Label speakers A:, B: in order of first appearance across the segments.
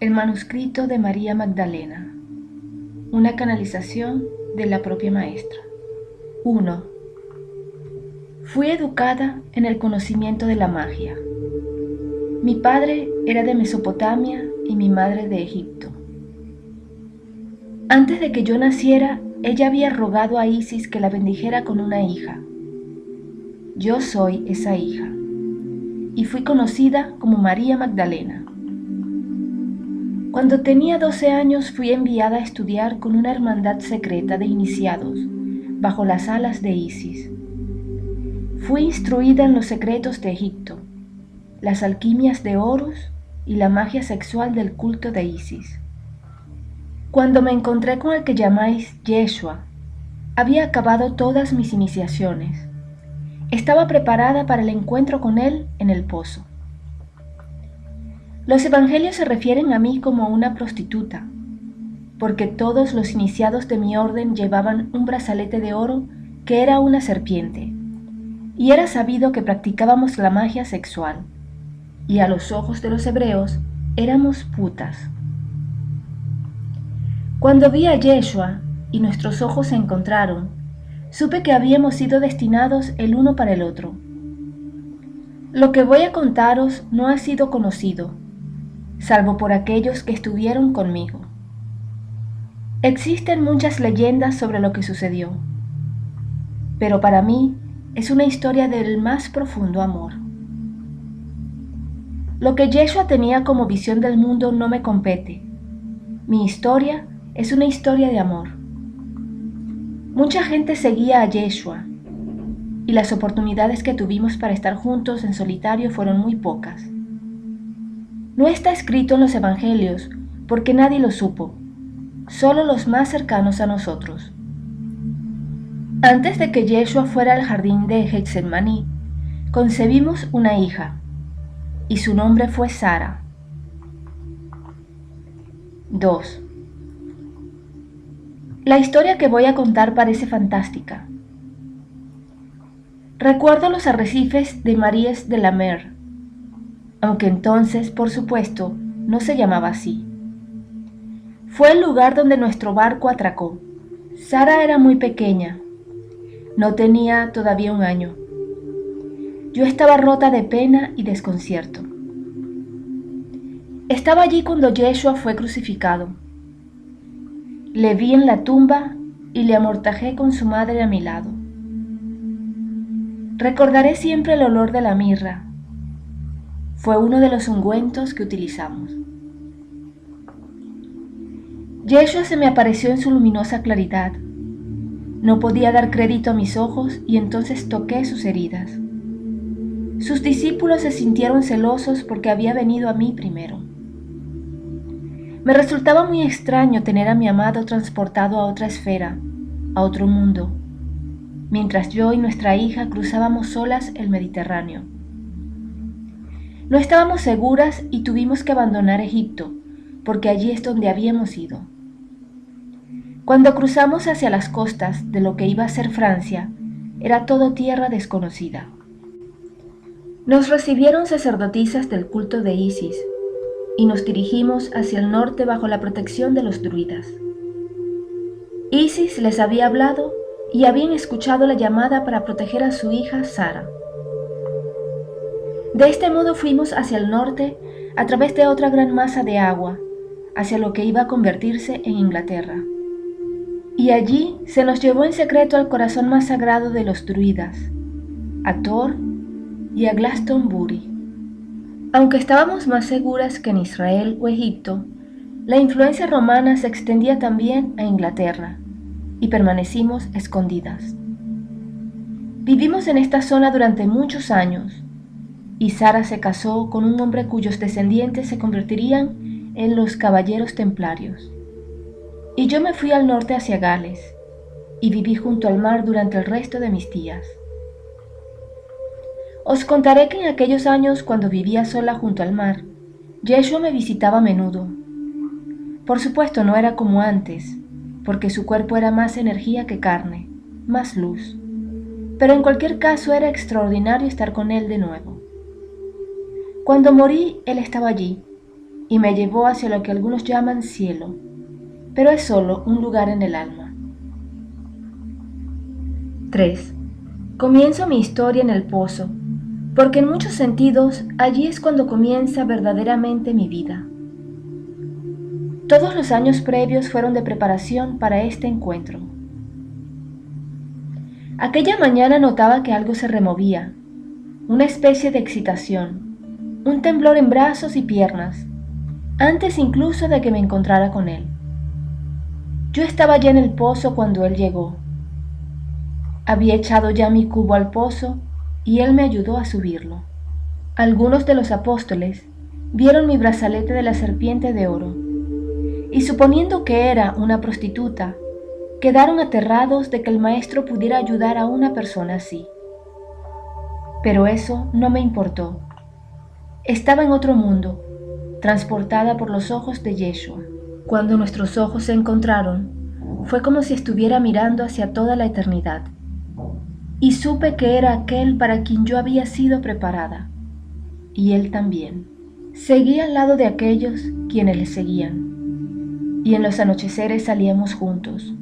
A: El manuscrito de María Magdalena. Una canalización de la propia maestra. 1. Fui educada en el conocimiento de la magia. Mi padre era de Mesopotamia y mi madre de Egipto. Antes de que yo naciera, ella había rogado a Isis que la bendijera con una hija. Yo soy esa hija, y fui conocida como María Magdalena. Cuando tenía 12 años fui enviada a estudiar con una hermandad secreta de iniciados, bajo las alas de Isis. Fui instruida en los secretos de Egipto, las alquimias de Horus y la magia sexual del culto de Isis. Cuando me encontré con el que llamáis Yeshua, había acabado todas mis iniciaciones. Estaba preparada para el encuentro con él en el pozo. Los evangelios se refieren a mí como una prostituta, porque todos los iniciados de mi orden llevaban un brazalete de oro que era una serpiente, y era sabido que practicábamos la magia sexual, y a los ojos de los hebreos éramos putas. Cuando vi a Yeshua y nuestros ojos se encontraron, supe que habíamos sido destinados el uno para el otro. Lo que voy a contaros no ha sido conocido, salvo por aquellos que estuvieron conmigo. Existen muchas leyendas sobre lo que sucedió, pero para mí es una historia del más profundo amor. Lo que Yeshua tenía como visión del mundo no me compete. Mi historia es una historia de amor. Mucha gente seguía a Yeshua, y las oportunidades que tuvimos para estar juntos en solitario fueron muy pocas. No está escrito en los evangelios porque nadie lo supo, solo los más cercanos a nosotros. Antes de que Yeshua fuera al jardín de Getsemaní, concebimos una hija, y su nombre fue Sara. 2. La historia que voy a contar parece fantástica. Recuerdo los arrecifes de Maries de la Mer, aunque entonces, por supuesto, no se llamaba así. Fue el lugar donde nuestro barco atracó. Sara era muy pequeña. No tenía todavía 1 año. Yo estaba rota de pena y desconcierto. Estaba allí cuando Yeshua fue crucificado. Le vi en la tumba y le amortajé con su madre a mi lado. Recordaré siempre el olor de la mirra. Fue uno de los ungüentos que utilizamos. Yeshua se me apareció en su luminosa claridad. No podía dar crédito a mis ojos y entonces toqué sus heridas. Sus discípulos se sintieron celosos porque había venido a mí primero. Me resultaba muy extraño tener a mi amado transportado a otra esfera, a otro mundo, mientras yo y nuestra hija cruzábamos solas el Mediterráneo. No estábamos seguras y tuvimos que abandonar Egipto, porque allí es donde habíamos ido. Cuando cruzamos hacia las costas de lo que iba a ser Francia, era todo tierra desconocida. Nos recibieron sacerdotisas del culto de Isis y nos dirigimos hacia el norte bajo la protección de los druidas. Isis les había hablado y habían escuchado la llamada para proteger a su hija Sara. De este modo fuimos hacia el norte a través de otra gran masa de agua, hacia lo que iba a convertirse en Inglaterra. Y allí se nos llevó en secreto al corazón más sagrado de los druidas, a Thor y a Glastonbury. Aunque estábamos más seguras que en Israel o Egipto, la influencia romana se extendía también a Inglaterra, y permanecimos escondidas. Vivimos en esta zona durante muchos años, y Sara se casó con un hombre cuyos descendientes se convertirían en los caballeros templarios. Y yo me fui al norte hacia Gales, y viví junto al mar durante el resto de mis días. Os contaré que en aquellos años, cuando vivía sola junto al mar, Yeshua me visitaba a menudo. Por supuesto no era como antes, porque su cuerpo era más energía que carne, más luz. Pero en cualquier caso era extraordinario estar con él de nuevo. Cuando morí, él estaba allí, y me llevó hacia lo que algunos llaman cielo, pero es solo un lugar en el alma. 3. Comienzo mi historia en el pozo, porque en muchos sentidos allí es cuando comienza verdaderamente mi vida. Todos los años previos fueron de preparación para este encuentro. Aquella mañana notaba que algo se removía, una especie de excitación, un temblor en brazos y piernas, antes incluso de que me encontrara con él. Yo estaba ya en el pozo cuando él llegó. Había echado ya mi cubo al pozo y él me ayudó a subirlo. Algunos de los apóstoles vieron mi brazalete de la serpiente de oro y suponiendo que era una prostituta, quedaron aterrados de que el maestro pudiera ayudar a una persona así. Pero eso no me importó. Estaba en otro mundo, transportada por los ojos de Yeshua. Cuando nuestros ojos se encontraron, fue como si estuviera mirando hacia toda la eternidad. Y supe que era aquel para quien yo había sido preparada. Y él también. Seguí al lado de aquellos quienes le seguían. Y en los anocheceres salíamos juntos.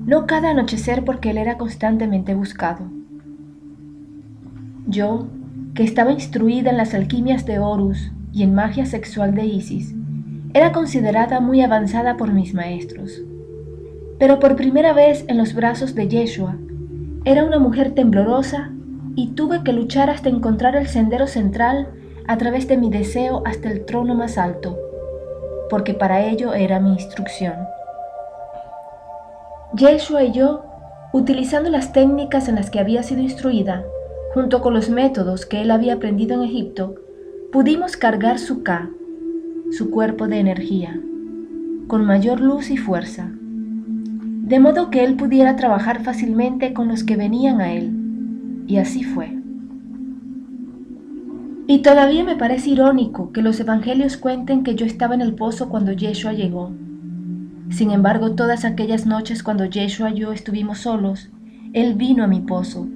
A: No cada anochecer porque él era constantemente buscado. Yo, que estaba instruida en las alquimias de Horus y en magia sexual de Isis, era considerada muy avanzada por mis maestros. Pero por primera vez en los brazos de Yeshua, era una mujer temblorosa y tuve que luchar hasta encontrar el sendero central a través de mi deseo hasta el trono más alto, porque para ello era mi instrucción. Yeshua y yo, utilizando las técnicas en las que había sido instruida, junto con los métodos que él había aprendido en Egipto, pudimos cargar su Ka, su cuerpo de energía, con mayor luz y fuerza, de modo que él pudiera trabajar fácilmente con los que venían a él, y así fue. Y todavía me parece irónico que los evangelios cuenten que yo estaba en el pozo cuando Yeshua llegó. Sin embargo, todas aquellas noches cuando Yeshua y yo estuvimos solos, él vino a mi pozo,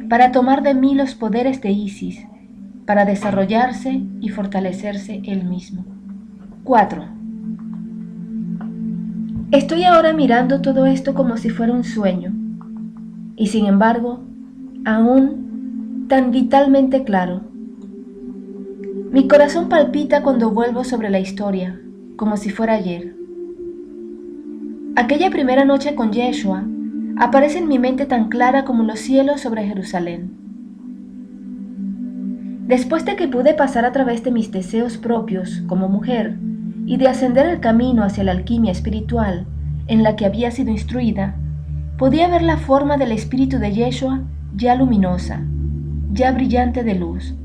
A: para tomar de mí los poderes de Isis, para desarrollarse y fortalecerse él mismo. 4. Estoy ahora mirando todo esto como si fuera un sueño, y sin embargo, aún tan vitalmente claro. Mi corazón palpita cuando vuelvo sobre la historia, como si fuera ayer. Aquella primera noche con Yeshua aparece en mi mente tan clara como los cielos sobre Jerusalén. Después de que pude pasar a través de mis deseos propios como mujer y de ascender el camino hacia la alquimia espiritual en la que había sido instruida, podía ver la forma del espíritu de Yeshua ya luminosa, ya brillante de luz.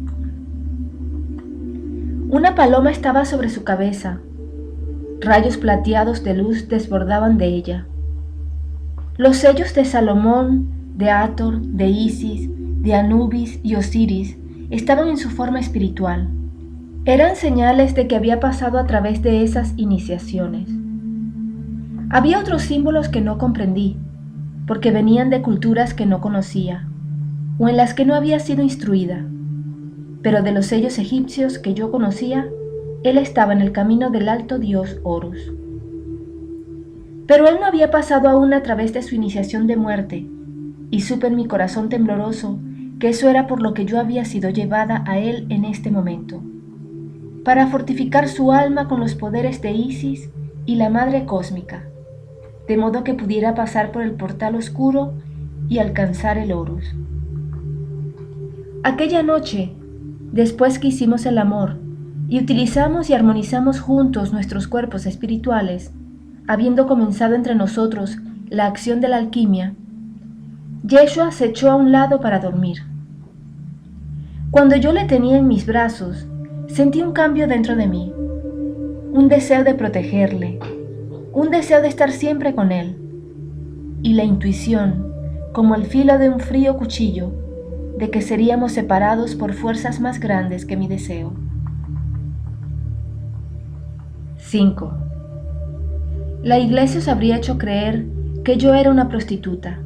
A: Una paloma estaba sobre su cabeza. Rayos plateados de luz desbordaban de ella. Los sellos de Salomón, de Hathor, de Isis, de Anubis y Osiris estaban en su forma espiritual. Eran señales de que había pasado a través de esas iniciaciones. Había otros símbolos que no comprendí, porque venían de culturas que no conocía, o en las que no había sido instruida. Pero de los sellos egipcios que yo conocía, él estaba en el camino del alto dios Horus. Pero él no había pasado aún a través de su iniciación de muerte, y supe en mi corazón tembloroso que eso era por lo que yo había sido llevada a él en este momento, para fortificar su alma con los poderes de Isis y la Madre Cósmica, de modo que pudiera pasar por el portal oscuro y alcanzar el Horus. Aquella noche, después que hicimos el amor y utilizamos y armonizamos juntos nuestros cuerpos espirituales, habiendo comenzado entre nosotros la acción de la alquimia, Yeshua se echó a un lado para dormir. Cuando yo le tenía en mis brazos, sentí un cambio dentro de mí, un deseo de protegerle, un deseo de estar siempre con él, y la intuición, como el filo de un frío cuchillo, de que seríamos separados por fuerzas más grandes que mi deseo. 5. La iglesia os habría hecho creer que yo era una prostituta,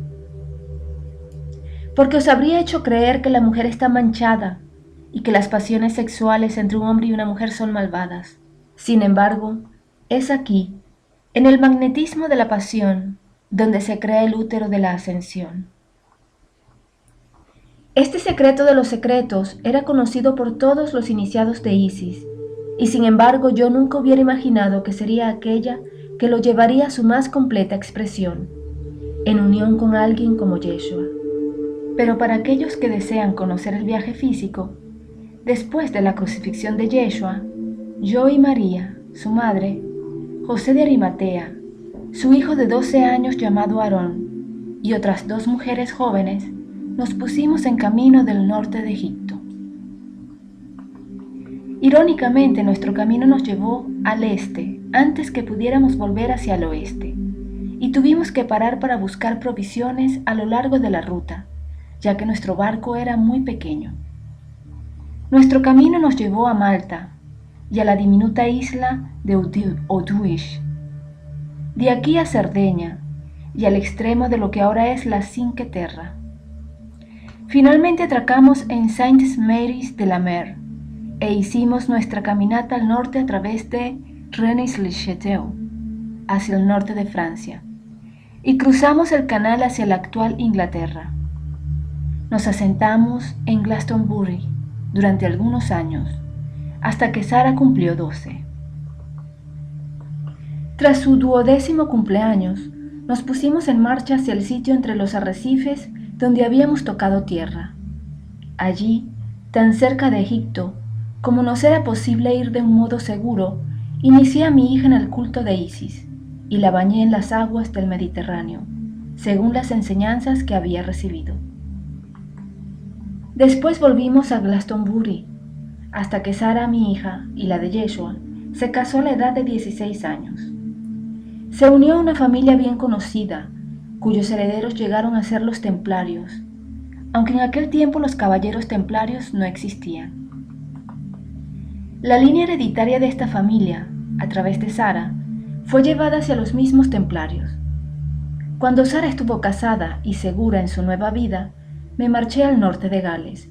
A: porque os habría hecho creer que la mujer está manchada y que las pasiones sexuales entre un hombre y una mujer son malvadas. Sin embargo, es aquí, en el magnetismo de la pasión, donde se crea el útero de la ascensión. Este secreto de los secretos era conocido por todos los iniciados de Isis, y sin embargo yo nunca hubiera imaginado que sería aquella que lo llevaría a su más completa expresión, en unión con alguien como Yeshua. Pero para aquellos que desean conocer el viaje físico, después de la crucifixión de Yeshua, yo y María, su madre, José de Arimatea, su hijo de 12 años llamado Aarón, y otras 2 mujeres jóvenes, nos pusimos en camino del norte de Egipto. Irónicamente, nuestro camino nos llevó al este antes que pudiéramos volver hacia el oeste, y tuvimos que parar para buscar provisiones a lo largo de la ruta, ya que nuestro barco era muy pequeño. Nuestro camino nos llevó a Malta y a la diminuta isla de Oduish, de aquí a Cerdeña y al extremo de lo que ahora es la Cinque Terre. Finalmente atracamos en Saint-Mary's-de-la-Mer e hicimos nuestra caminata al norte a través de Rennes-le-Château, hacia el norte de Francia, y cruzamos el canal hacia la actual Inglaterra. Nos asentamos en Glastonbury durante algunos años, hasta que Sara cumplió 12. Tras su 12º cumpleaños, nos pusimos en marcha hacia el sitio entre los arrecifes donde habíamos tocado tierra. Allí, tan cerca de Egipto, como nos era posible ir de un modo seguro, inicié a mi hija en el culto de Isis y la bañé en las aguas del Mediterráneo, según las enseñanzas que había recibido. Después volvimos a Glastonbury, hasta que Sara, mi hija, y la de Yeshua, se casó a la edad de 16 años. Se unió a una familia bien conocida, cuyos herederos llegaron a ser los templarios, aunque en aquel tiempo los caballeros templarios no existían. La línea hereditaria de esta familia, a través de Sara, fue llevada hacia los mismos templarios. Cuando Sara estuvo casada y segura en su nueva vida, me marché al norte de Gales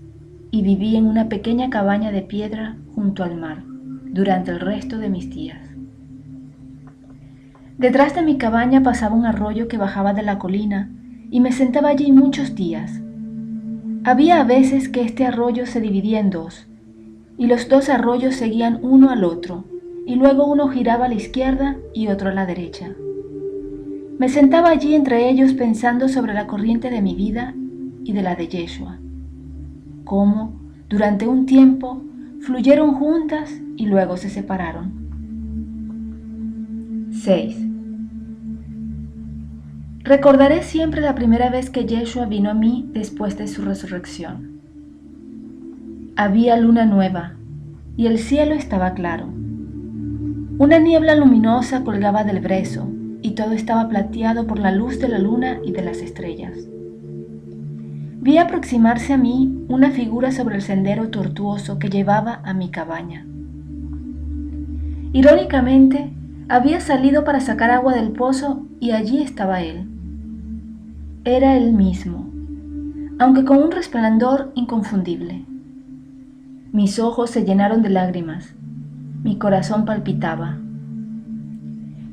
A: y viví en una pequeña cabaña de piedra junto al mar durante el resto de mis días. Detrás de mi cabaña pasaba un arroyo que bajaba de la colina y me sentaba allí muchos días. Había a veces que este arroyo se dividía en 2 y los 2 arroyos seguían uno al otro y luego uno giraba a la izquierda y otro a la derecha. Me sentaba allí entre ellos pensando sobre la corriente de mi vida y de la de Yeshua, cómo, durante un tiempo, fluyeron juntas y luego se separaron. 6. Recordaré siempre la primera vez que Yeshua vino a mí después de su resurrección. Había luna nueva y el cielo estaba claro. Una niebla luminosa colgaba del brezo y todo estaba plateado por la luz de la luna y de las estrellas. Vi aproximarse a mí una figura sobre el sendero tortuoso que llevaba a mi cabaña. Irónicamente, había salido para sacar agua del pozo y allí estaba él. Era él mismo, aunque con un resplandor inconfundible. Mis ojos se llenaron de lágrimas, mi corazón palpitaba.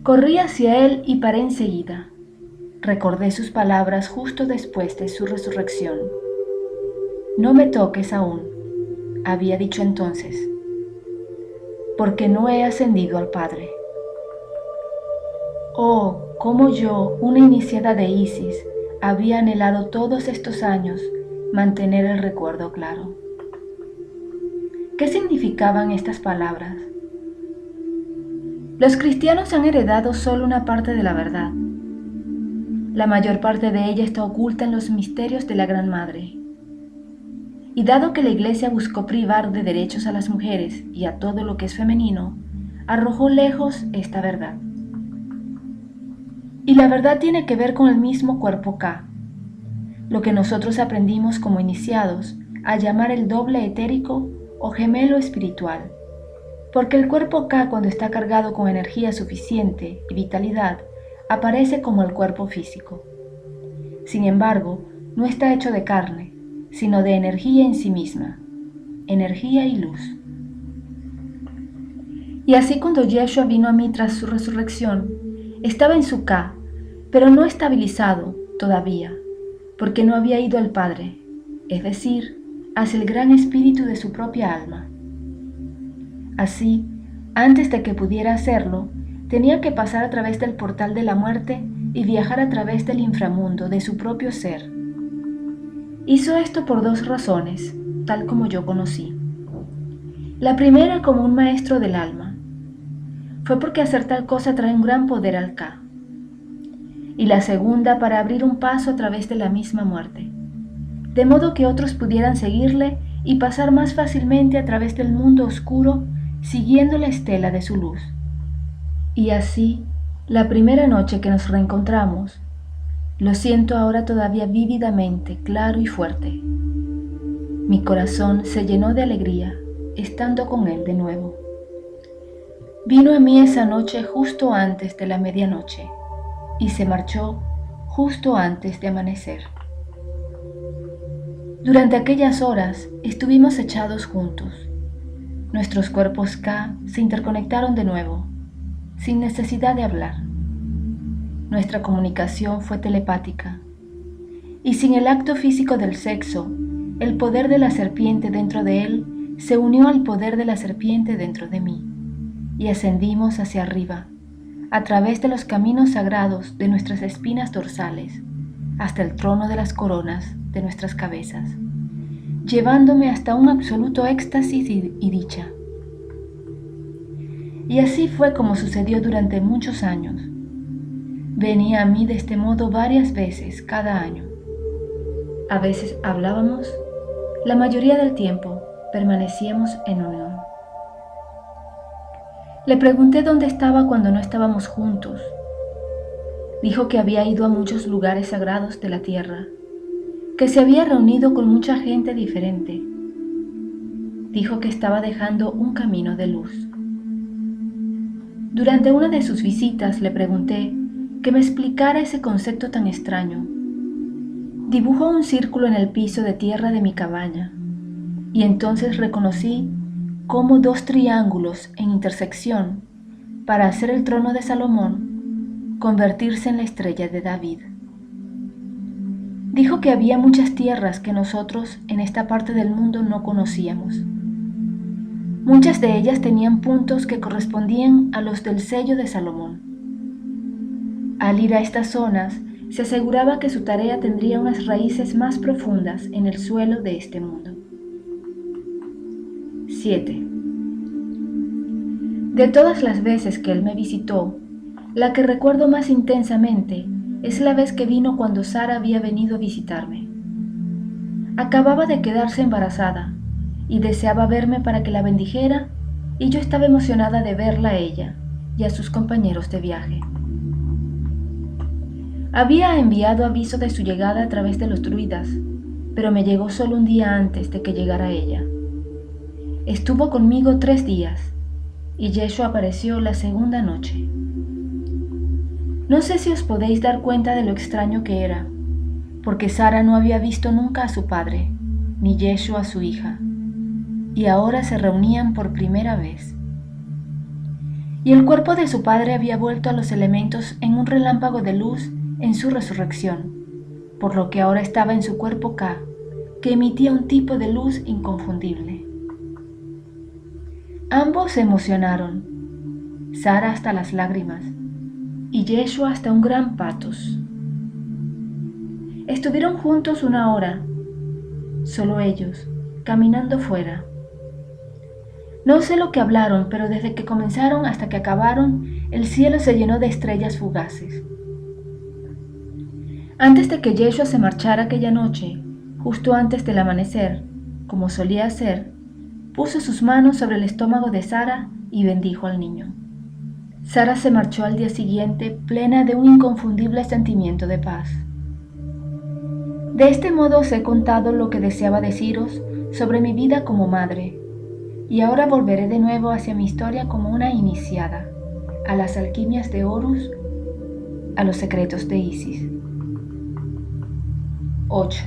A: Corrí hacia él y paré enseguida. Recordé sus palabras justo después de su resurrección. No me toques aún, había dicho entonces, porque no he ascendido al Padre. Oh, cómo yo, una iniciada de Isis, había anhelado todos estos años mantener el recuerdo claro. ¿Qué significaban estas palabras? Los cristianos han heredado solo una parte de la verdad. La mayor parte de ella está oculta en los misterios de la Gran Madre. Y dado que la Iglesia buscó privar de derechos a las mujeres y a todo lo que es femenino, arrojó lejos esta verdad. Y la verdad tiene que ver con el mismo cuerpo K, lo que nosotros aprendimos como iniciados a llamar el doble etérico o gemelo espiritual, porque el cuerpo K, cuando está cargado con energía suficiente y vitalidad, aparece como el cuerpo físico. Sin embargo, no está hecho de carne, sino de energía en sí misma, energía y luz. Y Y así cuando Yeshua vino a mí tras su resurrección, estaba en su Ka, pero no estabilizado todavía, porque no había ido al Padre, es decir, hacia el gran espíritu de su propia alma. Así, antes de que pudiera hacerlo, tenía que pasar a través del portal de la muerte y viajar a través del inframundo de su propio ser. Hizo esto por dos razones, tal como yo conocí. La primera como un maestro del alma. Fue porque hacer tal cosa trae un gran poder al Ka. Y la segunda para abrir un paso a través de la misma muerte, de modo que otros pudieran seguirle y pasar más fácilmente a través del mundo oscuro siguiendo la estela de su luz. Y así, la primera noche que nos reencontramos, lo siento ahora todavía vívidamente, claro y fuerte. Mi corazón se llenó de alegría estando con él de nuevo. Vino a mí esa noche justo antes de la medianoche y se marchó justo antes de amanecer. Durante aquellas horas estuvimos echados juntos. Nuestros cuerpos Ka se interconectaron de nuevo, sin necesidad de hablar. Nuestra comunicación fue telepática, y sin el acto físico del sexo, el poder de la serpiente dentro de él se unió al poder de la serpiente dentro de mí, y ascendimos hacia arriba, a través de los caminos sagrados de nuestras espinas dorsales, hasta el trono de las coronas de nuestras cabezas, llevándome hasta un absoluto éxtasis y dicha. Y así fue como sucedió durante muchos años. Venía a mí de este modo varias veces cada año. A veces hablábamos, la mayoría del tiempo permanecíamos en unión. Le pregunté dónde estaba cuando no estábamos juntos. Dijo que había ido a muchos lugares sagrados de la tierra, que se había reunido con mucha gente diferente. Dijo que estaba dejando un camino de luz. Durante una de sus visitas le pregunté que me explicara ese concepto tan extraño. Dibujó un círculo en el piso de tierra de mi cabaña, y entonces reconocí cómo dos triángulos en intersección, para hacer el trono de Salomón, convertirse en la estrella de David. Dijo que había muchas tierras que nosotros en esta parte del mundo no conocíamos. Muchas de ellas tenían puntos que correspondían a los del sello de Salomón. Al ir a estas zonas, se aseguraba que su tarea tendría unas raíces más profundas en el suelo de este mundo. 7. De todas las veces que él me visitó, la que recuerdo más intensamente es la vez que vino cuando Sara había venido a visitarme. Acababa de quedarse embarazada y deseaba verme para que la bendijera, y yo estaba emocionada de verla a ella y a sus compañeros de viaje. Había enviado aviso de su llegada a través de los druidas, pero me llegó solo un día antes de que llegara ella. Estuvo conmigo 3 días, y Yeshua apareció la segunda noche. No sé si os podéis dar cuenta de lo extraño que era, porque Sara no había visto nunca a su padre, ni Yeshua a su hija, y ahora se reunían por primera vez. Y el cuerpo de su padre había vuelto a los elementos en un relámpago de luz en su resurrección, por lo que ahora estaba en su cuerpo Ka, que emitía un tipo de luz inconfundible. Ambos se emocionaron, Sara hasta las lágrimas, y Yeshua hasta un gran patos. Estuvieron juntos 1 hora, solo ellos, caminando fuera. No sé lo que hablaron, pero desde que comenzaron hasta que acabaron, el cielo se llenó de estrellas fugaces. Antes de que Yeshua se marchara aquella noche, justo antes del amanecer, como solía hacer, puso sus manos sobre el estómago de Sara y bendijo al niño. Sara se marchó al día siguiente plena de un inconfundible sentimiento de paz. De este modo os he contado lo que deseaba deciros sobre mi vida como madre, y ahora volveré de nuevo hacia mi historia como una iniciada, a las alquimias de Horus, a los secretos de Isis. 8.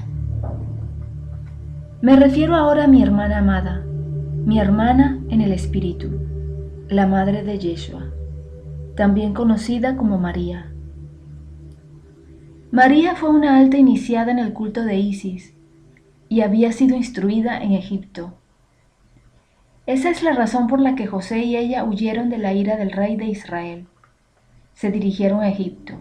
A: Me refiero ahora a mi hermana amada, mi hermana en el espíritu, la madre de Yeshua, también conocida como María. María fue una alta iniciada en el culto de Isis y había sido instruida en Egipto. Esa es la razón por la que José y ella huyeron de la ira del rey de Israel. Se dirigieron a Egipto.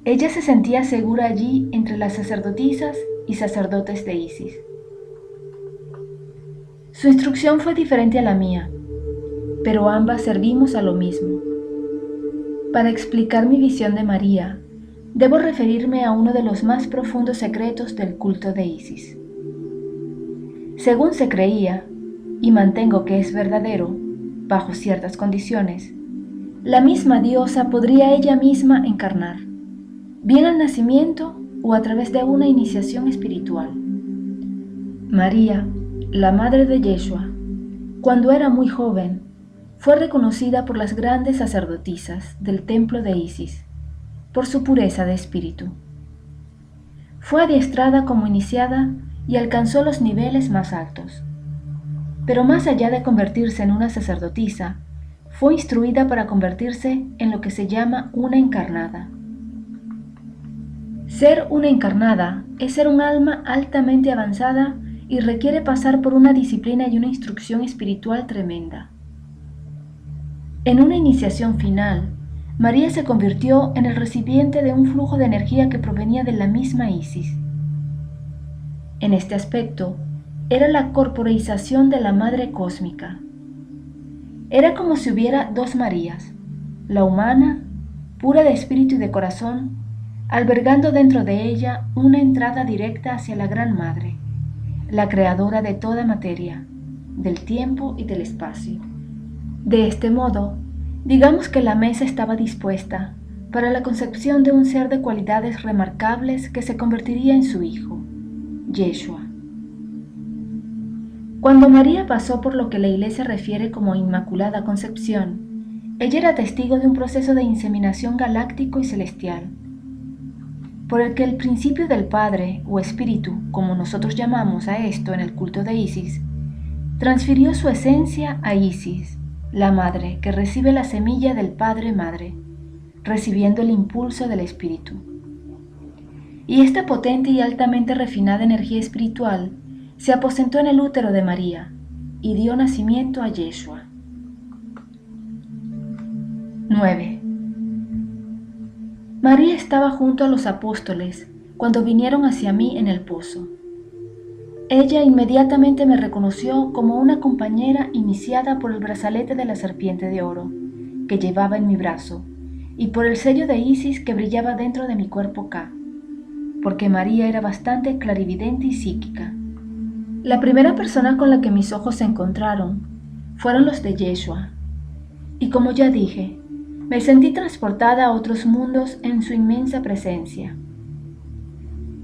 A: Ella se sentía segura allí entre las sacerdotisas y sacerdotes de Isis. Su instrucción fue diferente a la mía, pero ambas servimos a lo mismo. Para explicar mi visión de María, debo referirme a uno de los más profundos secretos del culto de Isis. Según se creía, y mantengo que es verdadero, bajo ciertas condiciones, la misma diosa podría ella misma encarnar, bien al nacimiento o a través de una iniciación espiritual. María, la madre de Yeshua, cuando era muy joven, fue reconocida por las grandes sacerdotisas del templo de Isis, por su pureza de espíritu. Fue adiestrada como iniciada y alcanzó los niveles más altos. Pero más allá de convertirse en una sacerdotisa, fue instruida para convertirse en lo que se llama una encarnada. Ser una encarnada es ser un alma altamente avanzada y requiere pasar por una disciplina y una instrucción espiritual tremenda. En una iniciación final, María se convirtió en el recipiente de un flujo de energía que provenía de la misma Isis. En este aspecto, era la corporeización de la Madre Cósmica. Era como si hubiera dos Marías, la humana, pura de espíritu y de corazón, albergando dentro de ella una entrada directa hacia la Gran Madre, la creadora de toda materia, del tiempo y del espacio. De este modo, digamos que la mesa estaba dispuesta para la concepción de un ser de cualidades remarcables que se convertiría en su hijo, Yeshua. Cuando María pasó por lo que la Iglesia refiere como Inmaculada Concepción, ella era testigo de un proceso de inseminación galáctico y celestial, por el que el principio del Padre, o Espíritu, como nosotros llamamos a esto en el culto de Isis, transfirió su esencia a Isis, la Madre que recibe la semilla del Padre-Madre, recibiendo el impulso del Espíritu. Y esta potente y altamente refinada energía espiritual se aposentó en el útero de María y dio nacimiento a Yeshua. 9. María estaba junto a los apóstoles cuando vinieron hacia mí en el pozo. Ella inmediatamente me reconoció como una compañera iniciada por el brazalete de la serpiente de oro que llevaba en mi brazo y por el sello de Isis que brillaba dentro de mi cuerpo K, porque María era bastante clarividente y psíquica. La primera persona con la que mis ojos se encontraron fueron los de Yeshua, y como ya dije, me sentí transportada a otros mundos en su inmensa presencia.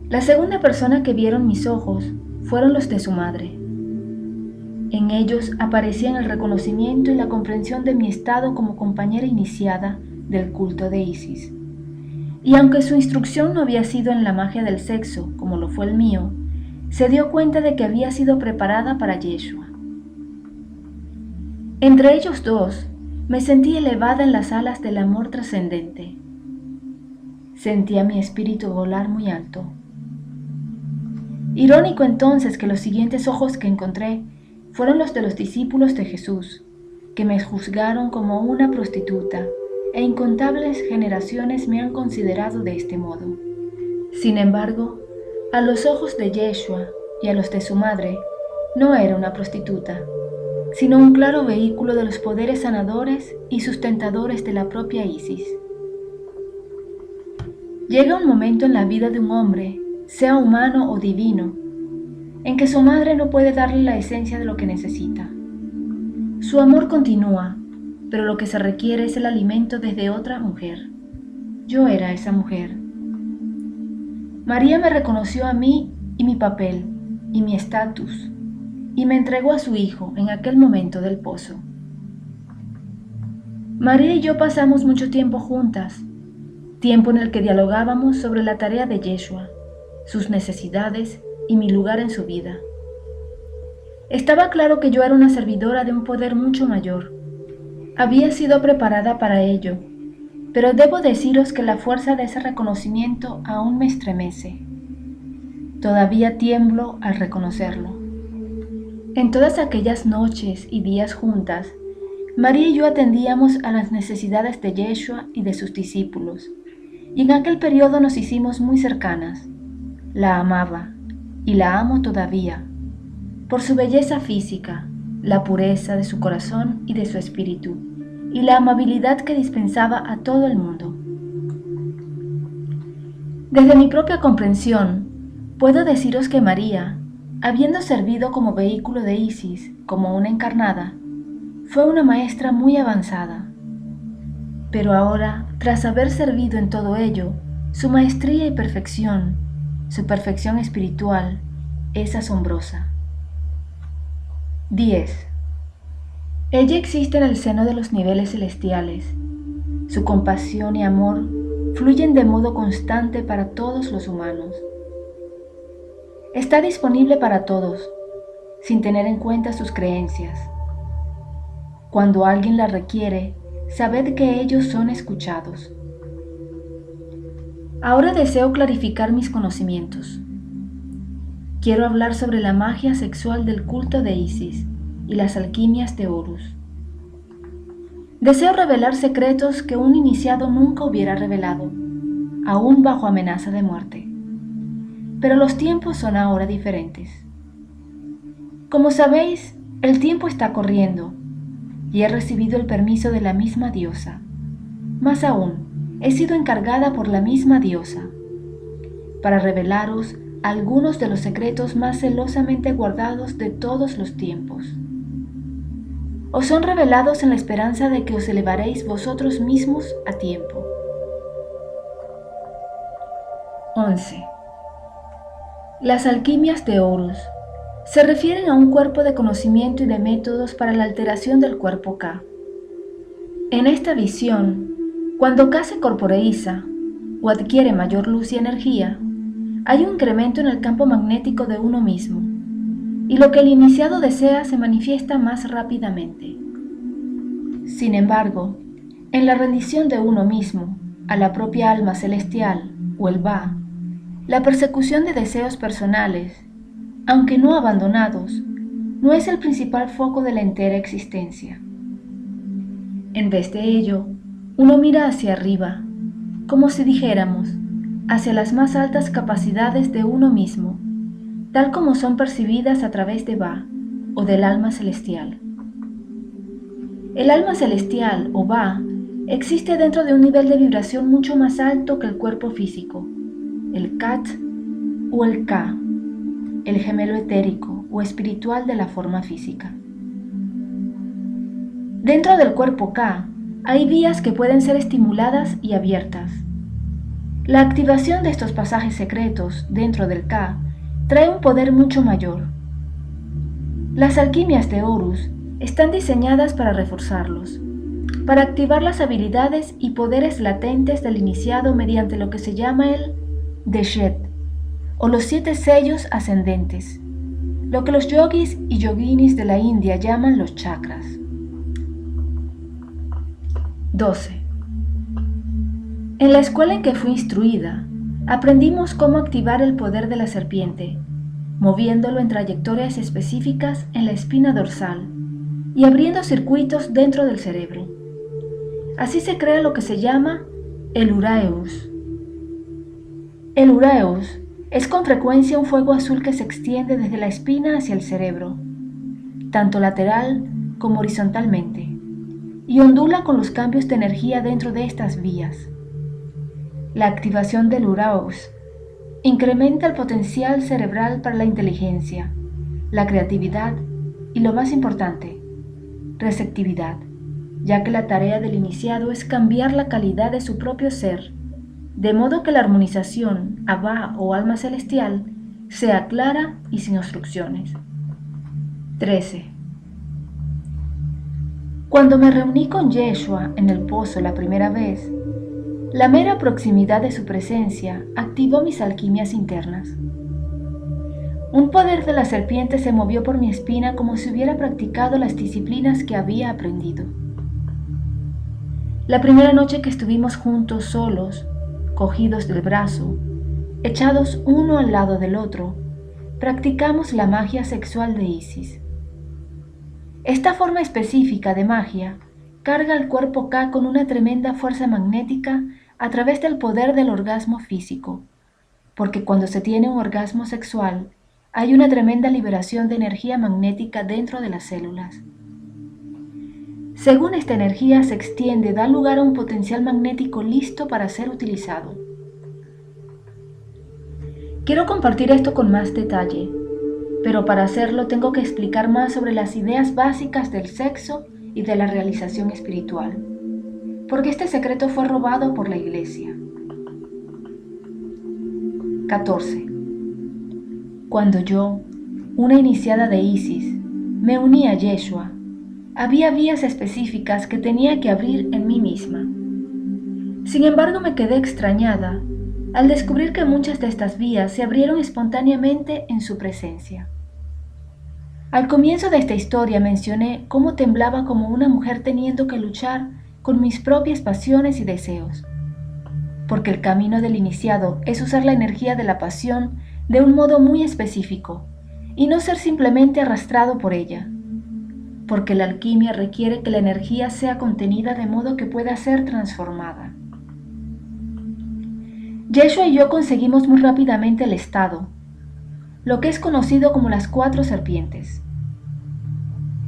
A: La segunda persona que vieron mis ojos fueron los de su madre. En ellos aparecían el reconocimiento y la comprensión de mi estado como compañera iniciada del culto de Isis. Y aunque su instrucción no había sido en la magia del sexo, como lo fue el mío, se dio cuenta de que había sido preparada para Yeshua. Entre ellos dos, me sentí elevada en las alas del amor trascendente. Sentía mi espíritu volar muy alto. Irónico entonces que los siguientes ojos que encontré fueron los de los discípulos de Jesús, que me juzgaron como una prostituta, e incontables generaciones me han considerado de este modo. Sin embargo, a los ojos de Yeshua y a los de su madre, no era una prostituta, sino un claro vehículo de los poderes sanadores y sustentadores de la propia Isis. Llega un momento en la vida de un hombre, sea humano o divino, en que su madre no puede darle la esencia de lo que necesita. Su amor continúa, pero lo que se requiere es el alimento desde otra mujer. Yo era esa mujer. María me reconoció a mí y mi papel, y mi estatus, y me entregó a su hijo en aquel momento del pozo. María y yo pasamos mucho tiempo juntas, tiempo en el que dialogábamos sobre la tarea de Yeshua, sus necesidades y mi lugar en su vida. Estaba claro que yo era una servidora de un poder mucho mayor, Había sido preparada para ello, pero debo deciros que la fuerza de ese reconocimiento aún me estremece. Todavía tiemblo al reconocerlo. En todas aquellas noches y días juntas, María y yo atendíamos a las necesidades de Yeshua y de sus discípulos, y en aquel periodo nos hicimos muy cercanas. La amaba, y la amo todavía, por su belleza física, la pureza de su corazón y de su espíritu, y la amabilidad que dispensaba a todo el mundo. Desde mi propia comprensión, puedo deciros que María, habiendo servido como vehículo de Isis, como una encarnada, fue una maestra muy avanzada. Pero ahora, tras haber servido en todo ello, su maestría y perfección, su perfección espiritual, es asombrosa. 10. Ella existe en el seno de los niveles celestiales. Su compasión y amor fluyen de modo constante para todos los humanos. Está disponible para todos, sin tener en cuenta sus creencias. Cuando alguien la requiere, sabed que ellos son escuchados. Ahora deseo clarificar mis conocimientos. Quiero hablar sobre la magia sexual del culto de Isis y las alquimias de Horus. Deseo revelar secretos que un iniciado nunca hubiera revelado, aún bajo amenaza de muerte. Pero los tiempos son ahora diferentes. Como sabéis, el tiempo está corriendo y he recibido el permiso de la misma diosa. Más aún, he sido encargada por la misma diosa para revelaros algunos de los secretos más celosamente guardados de todos los tiempos. Os son revelados en la esperanza de que os elevaréis vosotros mismos a tiempo. 11. Las alquimias de Horus se refieren a un cuerpo de conocimiento y de métodos para la alteración del cuerpo Ka. En esta visión, cuando Ka se corporeiza o adquiere mayor luz y energía, hay un incremento en el campo magnético de uno mismo, y lo que el iniciado desea se manifiesta más rápidamente. Sin embargo, en la rendición de uno mismo a la propia alma celestial o el Ba, la persecución de deseos personales, aunque no abandonados, no es el principal foco de la entera existencia. En vez de ello, uno mira hacia arriba, como si dijéramos, hacia las más altas capacidades de uno mismo, tal como son percibidas a través de Ba o del alma celestial. El alma celestial o Ba existe dentro de un nivel de vibración mucho más alto que el cuerpo físico, el Kat o el Ka, el gemelo etérico o espiritual de la forma física. Dentro del cuerpo Ka hay vías que pueden ser estimuladas y abiertas. La activación de estos pasajes secretos dentro del Ka trae un poder mucho mayor. Las alquimias de Horus están diseñadas para reforzarlos, para activar las habilidades y poderes latentes del iniciado mediante lo que se llama el Deshet, o los 7 sellos ascendentes, lo que los yogis y yoginis de la India llaman los chakras. 12. En la escuela en que fui instruida, aprendimos cómo activar el poder de la serpiente, moviéndolo en trayectorias específicas en la espina dorsal y abriendo circuitos dentro del cerebro. Así se crea lo que se llama el Uraeus. El Uraeus es con frecuencia un fuego azul que se extiende desde la espina hacia el cerebro, tanto lateral como horizontalmente, y ondula con los cambios de energía dentro de estas vías. La activación del Uraeus incrementa el potencial cerebral para la inteligencia, la creatividad y, lo más importante, receptividad, ya que la tarea del iniciado es cambiar la calidad de su propio ser, de modo que la armonización, Abba o alma celestial, sea clara y sin obstrucciones. 13. Cuando me reuní con Yeshua en el pozo la primera vez, la mera proximidad de su presencia activó mis alquimias internas. Un poder de la serpiente se movió por mi espina como si hubiera practicado las disciplinas que había aprendido. La primera noche que estuvimos juntos solos, cogidos del brazo, echados uno al lado del otro, practicamos la magia sexual de Isis. Esta forma específica de magia carga al cuerpo K con una tremenda fuerza magnética a través del poder del orgasmo físico, porque cuando se tiene un orgasmo sexual, hay una tremenda liberación de energía magnética dentro de las células. Según esta energía se extiende, da lugar a un potencial magnético listo para ser utilizado. Quiero compartir esto con más detalle, pero para hacerlo tengo que explicar más sobre las ideas básicas del sexo y de la realización espiritual, porque este secreto fue robado por la Iglesia. 14. Cuando yo, una iniciada de Isis, me uní a Yeshua, había vías específicas que tenía que abrir en mí misma. Sin embargo, me quedé extrañada al descubrir que muchas de estas vías se abrieron espontáneamente en su presencia. Al comienzo de esta historia mencioné cómo temblaba como una mujer teniendo que luchar con mis propias pasiones y deseos, porque el camino del iniciado es usar la energía de la pasión de un modo muy específico y no ser simplemente arrastrado por ella, porque la alquimia requiere que la energía sea contenida de modo que pueda ser transformada. Yeshua y yo conseguimos muy rápidamente el estado, lo que es conocido como las 4 serpientes.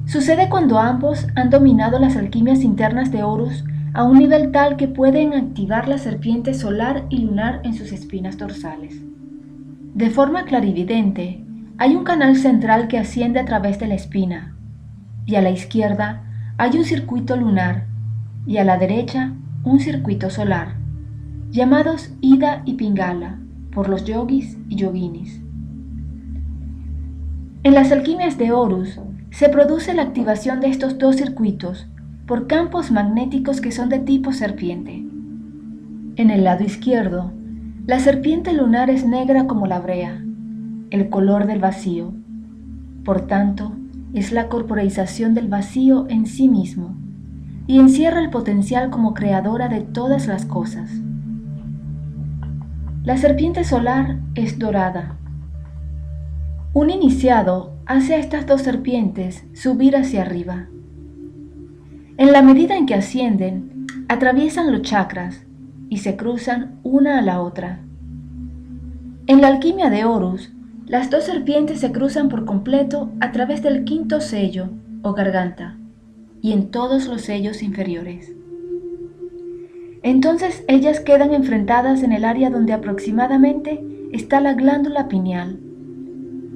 A: Sucede cuando ambos han dominado las alquimias internas de Horus a un nivel tal que pueden activar la serpiente solar y lunar en sus espinas dorsales. De forma clarividente, hay un canal central que asciende a través de la espina, y a la izquierda hay un circuito lunar, y a la derecha un circuito solar, llamados Ida y Pingala por los yogis y yoginis. En las alquimias de Horus se produce la activación de estos 2 circuitos por campos magnéticos que son de tipo serpiente. En el lado izquierdo, la serpiente lunar es negra como la brea, el color del vacío. Por tanto, es la corporeización del vacío en sí mismo y encierra el potencial como creadora de todas las cosas. La serpiente solar es dorada. Un iniciado hace a estas 2 serpientes subir hacia arriba. En la medida en que ascienden, atraviesan los chakras y se cruzan una a la otra. En la alquimia de Horus, las 2 serpientes se cruzan por completo a través del 5.º sello o garganta y en todos los sellos inferiores. Entonces ellas quedan enfrentadas en el área donde aproximadamente está la glándula pineal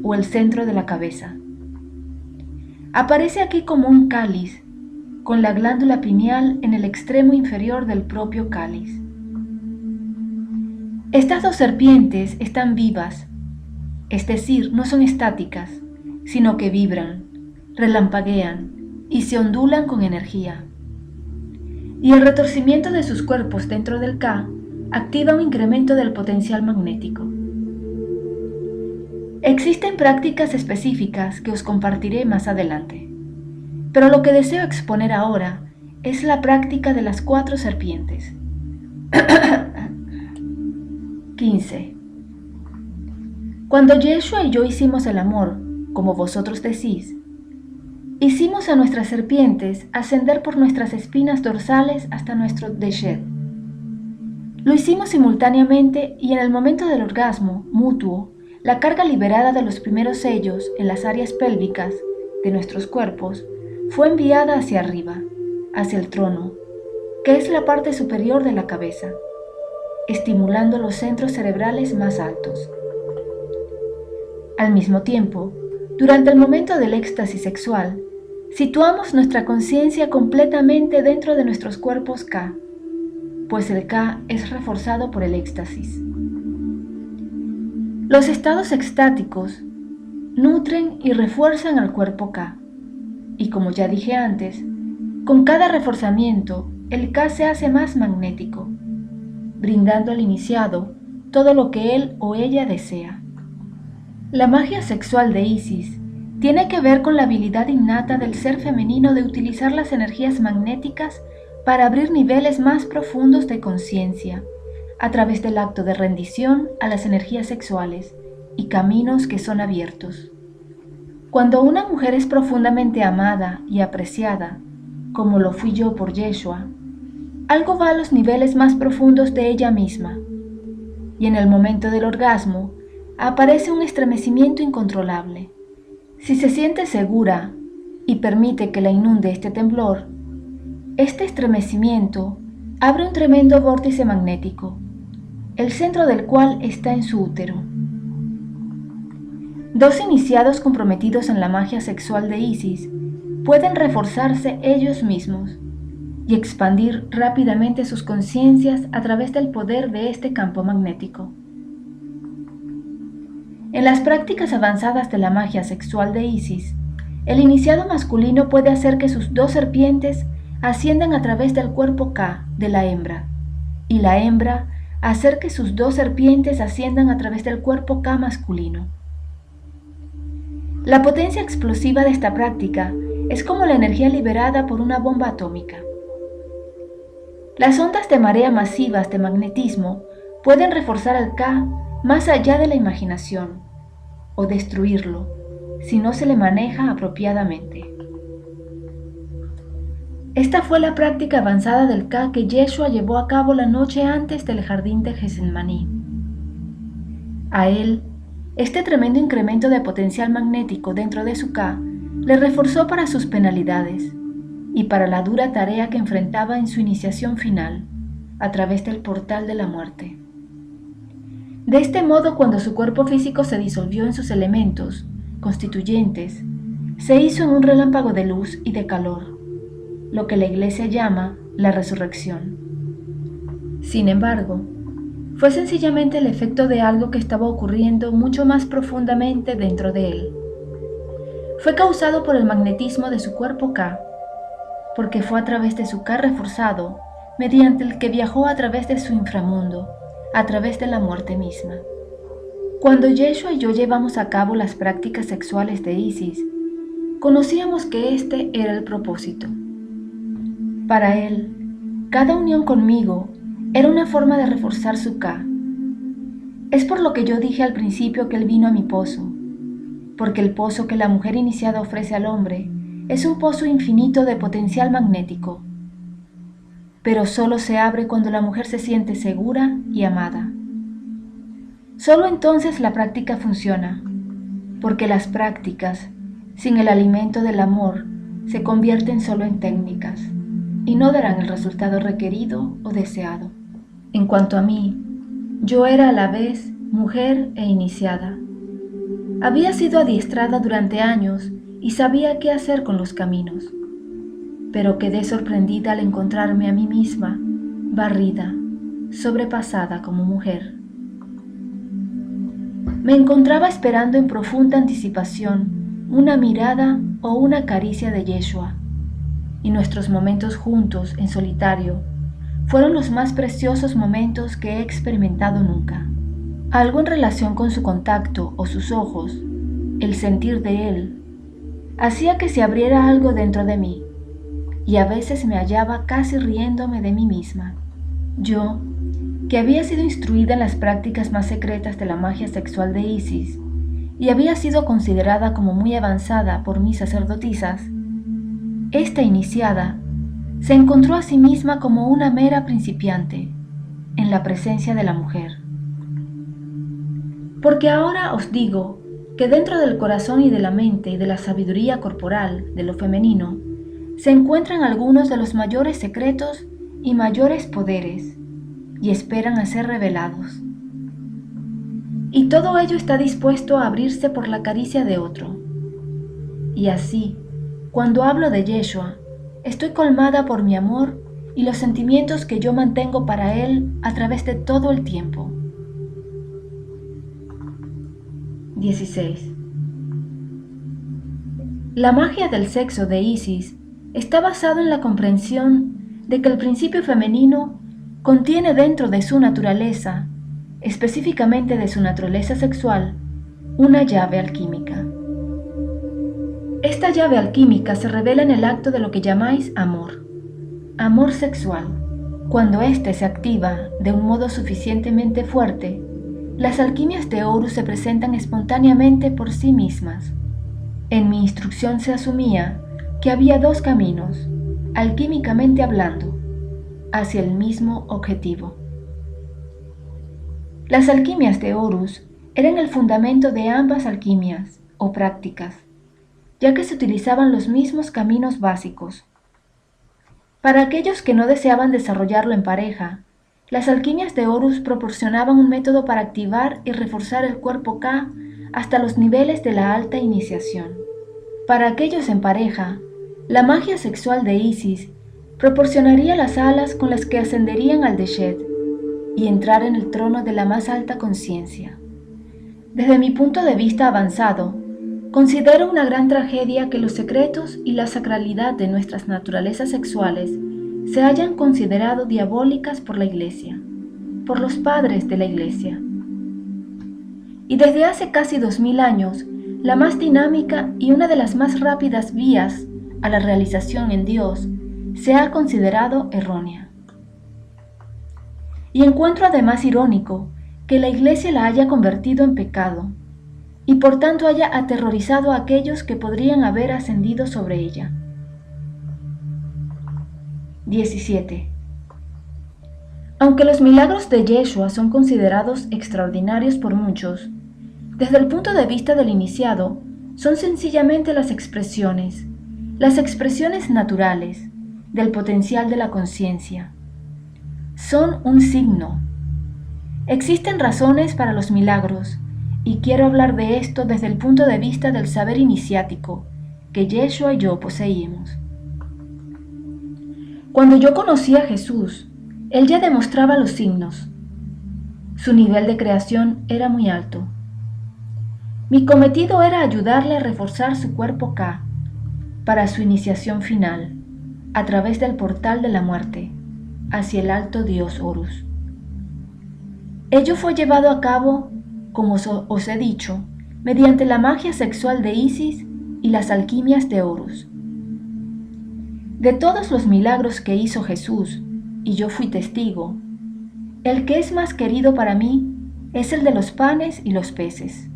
A: o el centro de la cabeza. Aparece aquí como un cáliz, con la glándula pineal en el extremo inferior del propio cáliz. Estas 2 serpientes están vivas, es decir, no son estáticas, sino que vibran, relampaguean y se ondulan con energía. Y el retorcimiento de sus cuerpos dentro del K activa un incremento del potencial magnético. Existen prácticas específicas que os compartiré más adelante, pero lo que deseo exponer ahora es la práctica de las 4 serpientes. 15. Cuando Yeshua y yo hicimos el amor, como vosotros decís, hicimos a nuestras serpientes ascender por nuestras espinas dorsales hasta nuestro deshet. Lo hicimos simultáneamente y en el momento del orgasmo mutuo, la carga liberada de los primeros sellos en las áreas pélvicas de nuestros cuerpos fue enviada hacia arriba, hacia el trono, que es la parte superior de la cabeza, estimulando los centros cerebrales más altos. Al mismo tiempo, durante el momento del éxtasis sexual, situamos nuestra conciencia completamente dentro de nuestros cuerpos K, pues el K es reforzado por el éxtasis. Los estados extáticos nutren y refuerzan al cuerpo K, y como ya dije antes, con cada reforzamiento el K se hace más magnético, brindando al iniciado todo lo que él o ella desea. La magia sexual de Isis tiene que ver con la habilidad innata del ser femenino de utilizar las energías magnéticas para abrir niveles más profundos de conciencia a través del acto de rendición a las energías sexuales y caminos que son abiertos. Cuando una mujer es profundamente amada y apreciada, como lo fui yo por Yeshua, algo va a los niveles más profundos de ella misma, y en el momento del orgasmo aparece un estremecimiento incontrolable. Si se siente segura y permite que la inunde este temblor, este estremecimiento abre un tremendo vórtice magnético, el centro del cual está en su útero. Dos iniciados comprometidos en la magia sexual de Isis pueden reforzarse ellos mismos y expandir rápidamente sus conciencias a través del poder de este campo magnético. En las prácticas avanzadas de la magia sexual de Isis, el iniciado masculino puede hacer que sus dos serpientes asciendan a través del cuerpo K de la hembra, y la hembra hacer que sus dos serpientes asciendan a través del cuerpo K masculino. La potencia explosiva de esta práctica es como la energía liberada por una bomba atómica. Las ondas de marea masivas de magnetismo pueden reforzar al K más allá de la imaginación, o destruirlo, si no se le maneja apropiadamente. Esta fue la práctica avanzada del K que Yeshua llevó a cabo la noche antes del jardín de Getsemaní. A él, este tremendo incremento de potencial magnético dentro de su K le reforzó para sus penalidades y para la dura tarea que enfrentaba en su iniciación final, a través del portal de la muerte. De este modo, cuando su cuerpo físico se disolvió en sus elementos constituyentes, se hizo en un relámpago de luz y de calor, lo que la Iglesia llama la resurrección. Sin embargo, fue sencillamente el efecto de algo que estaba ocurriendo mucho más profundamente dentro de él. Fue causado por el magnetismo de su cuerpo K, porque fue a través de su K reforzado, mediante el que viajó a través de su inframundo, a través de la muerte misma. Cuando Yeshua y yo llevamos a cabo las prácticas sexuales de Isis, conocíamos que este era el propósito. Para él, cada unión conmigo era una forma de reforzar su K. Es por lo que yo dije al principio que él vino a mi pozo, porque el pozo que la mujer iniciada ofrece al hombre es un pozo infinito de potencial magnético, pero solo se abre cuando la mujer se siente segura y amada. Solo entonces la práctica funciona, porque las prácticas, sin el alimento del amor, se convierten solo en técnicas y no darán el resultado requerido o deseado. En cuanto a mí, yo era a la vez mujer e iniciada. Había sido adiestrada durante años y sabía qué hacer con los caminos, pero quedé sorprendida al encontrarme a mí misma, barrida, sobrepasada como mujer. Me encontraba esperando en profunda anticipación una mirada o una caricia de Yeshua, y nuestros momentos juntos en solitario fueron los más preciosos momentos que he experimentado nunca. Algo en relación con su contacto o sus ojos, el sentir de él, hacía que se abriera algo dentro de mí, y a veces me hallaba casi riéndome de mí misma. Yo, que había sido instruida en las prácticas más secretas de la magia sexual de Isis, y había sido considerada como muy avanzada por mis sacerdotisas, esta iniciada se encontró a sí misma como una mera principiante en la presencia de la mujer. Porque ahora os digo que dentro del corazón y de la mente y de la sabiduría corporal de lo femenino se encuentran algunos de los mayores secretos y mayores poderes, y esperan a ser revelados. Y todo ello está dispuesto a abrirse por la caricia de otro. Y así, cuando hablo de Yeshua, estoy colmada por mi amor y los sentimientos que yo mantengo para él a través de todo el tiempo. 16. La magia del sexo de Isis está basada en la comprensión de que el principio femenino contiene dentro de su naturaleza, específicamente de su naturaleza sexual, una llave alquímica. Esta llave alquímica se revela en el acto de lo que llamáis amor, Amor sexual. Cuando éste se activa de un modo suficientemente fuerte, las alquimias de Horus se presentan espontáneamente por sí mismas. En mi instrucción se asumía que había dos caminos, alquímicamente hablando, hacia el mismo objetivo. Las alquimias de Horus eran el fundamento de ambas alquimias, o prácticas, ya que se utilizaban los mismos caminos básicos. Para aquellos que no deseaban desarrollarlo en pareja, las alquimias de Horus proporcionaban un método para activar y reforzar el cuerpo Ka hasta los niveles de la alta iniciación. Para aquellos en pareja, la magia sexual de Isis proporcionaría las alas con las que ascenderían al Deshet y entrar en el trono de la más alta conciencia. Desde mi punto de vista avanzado, considero una gran tragedia que los secretos y la sacralidad de nuestras naturalezas sexuales se hayan considerado diabólicas por la Iglesia, por los padres de la Iglesia. Y desde hace casi 2000 años, la más dinámica y una de las más rápidas vías a la realización en Dios se ha considerado errónea. Y encuentro además irónico que la Iglesia la haya convertido en pecado, y por tanto haya aterrorizado a aquellos que podrían haber ascendido sobre ella. 17. Aunque los milagros de Yeshua son considerados extraordinarios por muchos, desde el punto de vista del iniciado, son sencillamente las expresiones naturales del potencial de la conciencia. Son un signo. Existen razones para los milagros, y quiero hablar de esto desde el punto de vista del saber iniciático que Yeshua y yo poseíamos. Cuando yo conocí a Jesús, Él ya demostraba los signos. Su nivel de creación era muy alto. Mi cometido era ayudarle a reforzar su cuerpo Ka para su iniciación final, a través del portal de la muerte, hacia el alto dios Horus. Ello fue llevado a cabo, como os he dicho, mediante la magia sexual de Isis y las alquimias de Horus. De todos los milagros que hizo Jesús, y yo fui testigo, el que es más querido para mí es el de los panes y los peces.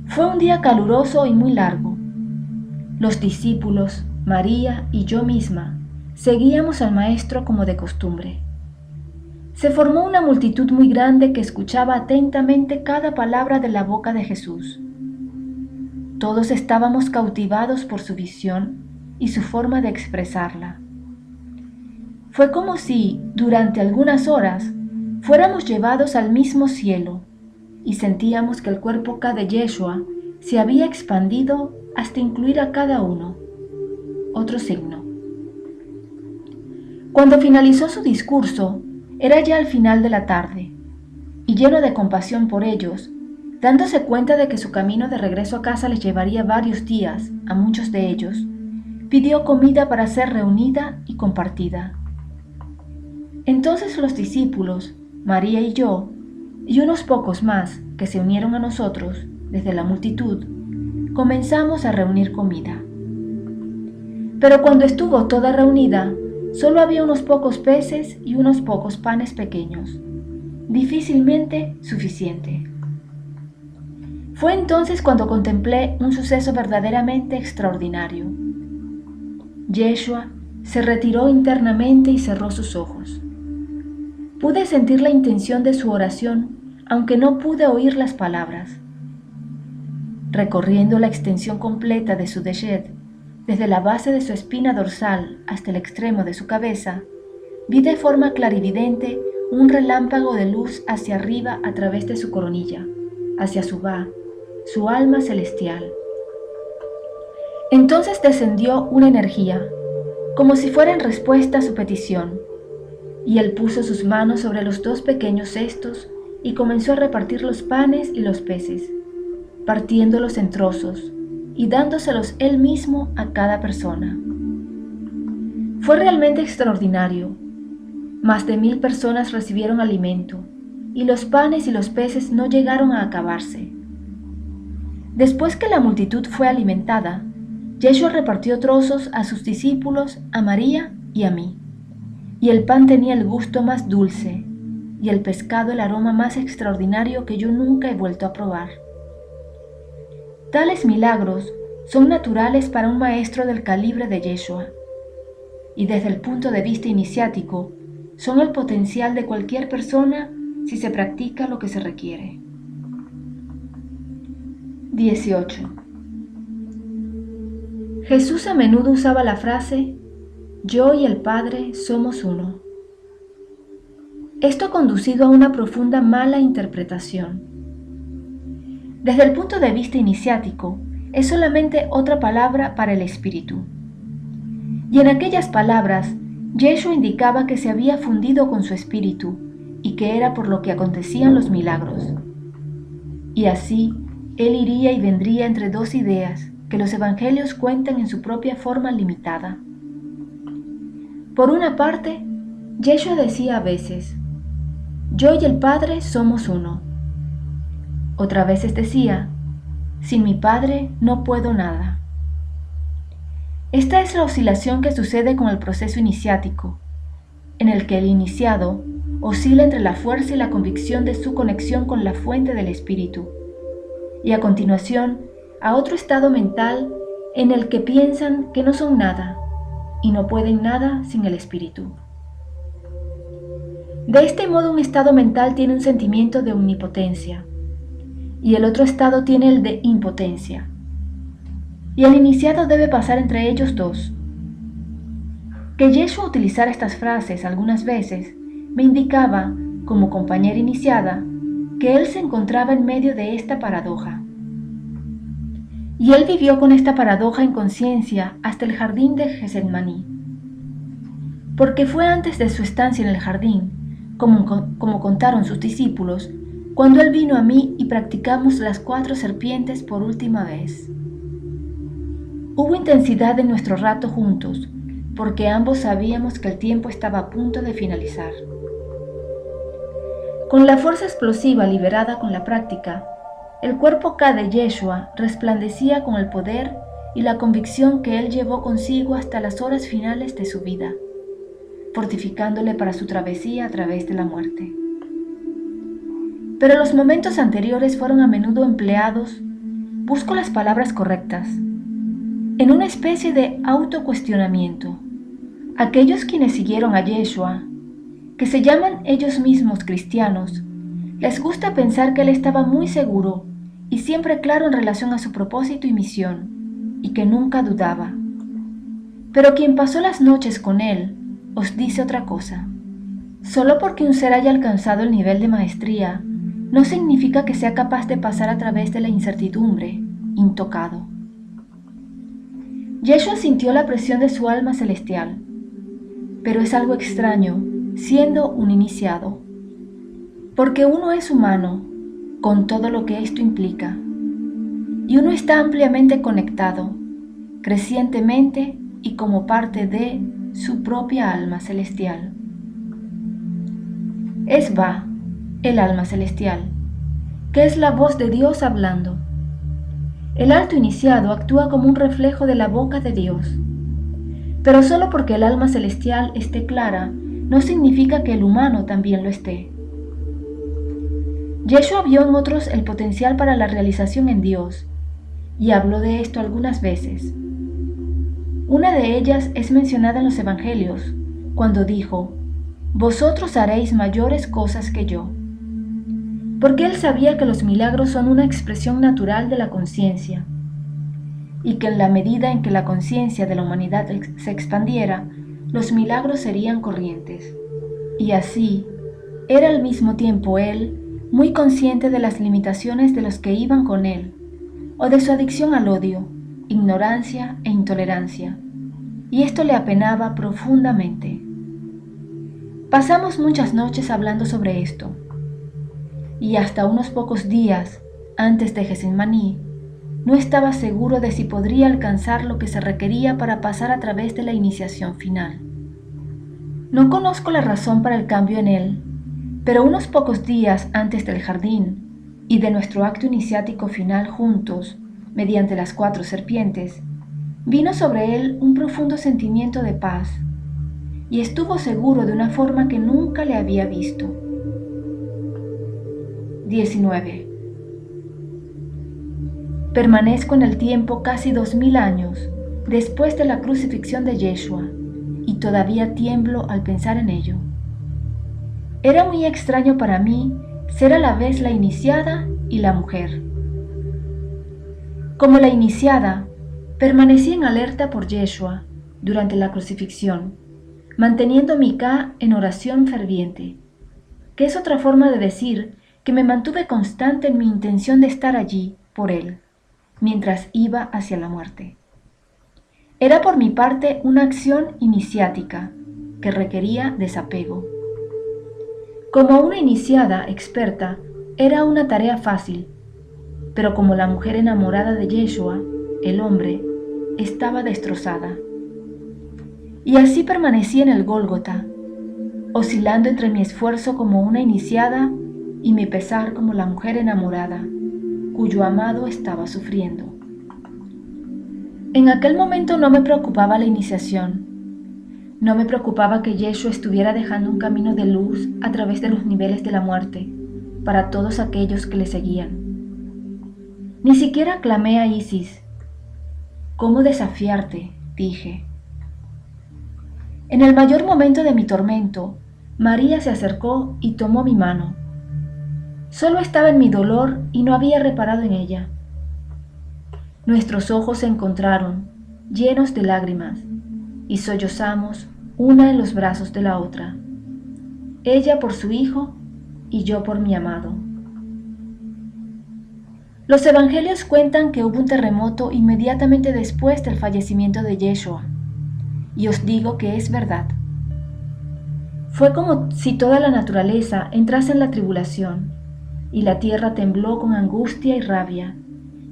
A: Fue un día caluroso y muy largo. Los discípulos, María y yo misma, seguíamos al Maestro como de costumbre. Se formó una multitud muy grande que escuchaba atentamente cada palabra de la boca de Jesús. Todos estábamos cautivados por su visión y su forma de expresarla. Fue como si, durante algunas horas, fuéramos llevados al mismo cielo y sentíamos que el cuerpo Ka de Yeshua se había expandido hasta incluir a cada uno. Otro signo. Cuando finalizó su discurso, era ya al final de la tarde, y lleno de compasión por ellos, dándose cuenta de que su camino de regreso a casa les llevaría varios días a muchos de ellos, pidió comida para ser reunida y compartida. Entonces los discípulos, María y yo, y unos pocos más que se unieron a nosotros desde la multitud, comenzamos a reunir comida. Pero cuando estuvo toda reunida, solo había unos pocos peces y unos pocos panes pequeños, difícilmente suficiente. Fue entonces cuando contemplé un suceso verdaderamente extraordinario. Yeshua se retiró internamente y cerró sus ojos. Pude sentir la intención de su oración, aunque no pude oír las palabras. Recorriendo la extensión completa de su Deshet, desde la base de su espina dorsal hasta el extremo de su cabeza, vi de forma clarividente un relámpago de luz hacia arriba a través de su coronilla, hacia su Ba, su alma celestial. Entonces descendió una energía, como si fuera en respuesta a su petición, y él puso sus manos sobre los dos pequeños cestos y comenzó a repartir los panes y los peces, partiéndolos en trozos y dándoselos él mismo a cada persona. Fue realmente extraordinario. Más de 1000 personas recibieron alimento, y los panes y los peces no llegaron a acabarse. Después que la multitud fue alimentada, Yeshua repartió trozos a sus discípulos, a María y a mí. Y el pan tenía el gusto más dulce, y el pescado el aroma más extraordinario que yo nunca he vuelto a probar. Tales milagros son naturales para un maestro del calibre de Yeshua, y desde el punto de vista iniciático, son el potencial de cualquier persona si se practica lo que se requiere. 18. Jesús a menudo usaba la frase, yo y el Padre somos uno. Esto ha conducido a una profunda mala interpretación. Desde el punto de vista iniciático, es solamente otra palabra para el Espíritu. Y en aquellas palabras, Yeshua indicaba que se había fundido con su Espíritu y que era por lo que acontecían los milagros. Y así, él iría y vendría entre dos ideas que los evangelios cuentan en su propia forma limitada. Por una parte, Yeshua decía a veces, yo y el Padre somos uno. Otras veces decía, sin mi Padre no puedo nada. Esta es la oscilación que sucede con el proceso iniciático, en el que el iniciado oscila entre la fuerza y la convicción de su conexión con la fuente del Espíritu, y a continuación a otro estado mental en el que piensan que no son nada y no pueden nada sin el Espíritu. De este modo, un estado mental tiene un sentimiento de omnipotencia y el otro estado tiene el de impotencia, y el iniciado debe pasar entre ellos dos. Que Yeshua utilizara estas frases algunas veces me indicaba, como compañera iniciada, que él se encontraba en medio de esta paradoja. Y él vivió con esta paradoja en conciencia hasta el jardín de Getsemaní. Porque fue antes de su estancia en el jardín, como contaron sus discípulos, cuando él vino a mí y practicamos las 4 serpientes por última vez. Hubo intensidad en nuestro rato juntos, porque ambos sabíamos que el tiempo estaba a punto de finalizar. Con la fuerza explosiva liberada con la práctica, el cuerpo K de Yeshua resplandecía con el poder y la convicción que él llevó consigo hasta las horas finales de su vida, fortificándole para su travesía a través de la muerte. Pero los momentos anteriores fueron a menudo empleados, busco las palabras correctas, en una especie de autocuestionamiento. Aquellos quienes siguieron a Yeshua, que se llaman ellos mismos cristianos, les gusta pensar que él estaba muy seguro y siempre claro en relación a su propósito y misión, y que nunca dudaba. Pero quien pasó las noches con él os dice otra cosa. Solo porque un ser haya alcanzado el nivel de maestría, no significa que sea capaz de pasar a través de la incertidumbre, intocado. Yeshua sintió la presión de su alma celestial, pero es algo extraño siendo un iniciado, porque uno es humano, con todo lo que esto implica, y uno está ampliamente conectado, crecientemente y como parte de su propia alma celestial. Es Va, el alma celestial, que es la voz de Dios hablando. El alto iniciado actúa como un reflejo de la boca de Dios, pero solo porque el alma celestial esté clara, no significa que el humano también lo esté. Yeshua vio en otros el potencial para la realización en Dios, y habló de esto algunas veces. Una de ellas es mencionada en los Evangelios, cuando dijo, «Vosotros haréis mayores cosas que yo», porque él sabía que los milagros son una expresión natural de la conciencia, y que en la medida en que la conciencia de la humanidad se expandiera, los milagros serían corrientes. Y así, era al mismo tiempo él muy consciente de las limitaciones de los que iban con él, o de su adicción al odio, ignorancia e intolerancia, y esto le apenaba profundamente. Pasamos muchas noches hablando sobre esto, y hasta unos pocos días antes de Getsemaní, no estaba seguro de si podría alcanzar lo que se requería para pasar a través de la iniciación final. No conozco la razón para el cambio en él, pero unos pocos días antes del jardín y de nuestro acto iniciático final juntos, mediante las 4 serpientes, vino sobre él un profundo sentimiento de paz y estuvo seguro de una forma que nunca le había visto. 19. Permanezco en el tiempo casi 2000 años después de la crucifixión de Yeshua y todavía tiemblo al pensar en ello. Era muy extraño para mí ser a la vez la iniciada y la mujer. Como la iniciada, permanecí en alerta por Yeshua durante la crucifixión, manteniendo mi Ka en oración ferviente, que es otra forma de decir que me mantuve constante en mi intención de estar allí por él, mientras iba hacia la muerte. Era por mi parte una acción iniciática que requería desapego. Como una iniciada experta, era una tarea fácil, pero como la mujer enamorada de Yeshua, el hombre, estaba destrozada. Y así permanecí en el Gólgota, oscilando entre mi esfuerzo como una iniciada y mi pesar como la mujer enamorada, cuyo amado estaba sufriendo. En aquel momento no me preocupaba la iniciación. No me preocupaba que Yeshua estuviera dejando un camino de luz a través de los niveles de la muerte para todos aquellos que le seguían. Ni siquiera clamé a Isis. ¿Cómo desafiarte?, dije. En el mayor momento de mi tormento, María se acercó y tomó mi mano. Solo estaba en mi dolor y no había reparado en ella. Nuestros ojos se encontraron, llenos de lágrimas, y sollozamos una en los brazos de la otra, ella por su hijo y yo por mi amado. Los evangelios cuentan que hubo un terremoto inmediatamente después del fallecimiento de Yeshua, y os digo que es verdad. Fue como si toda la naturaleza entrase en la tribulación, y la tierra tembló con angustia y rabia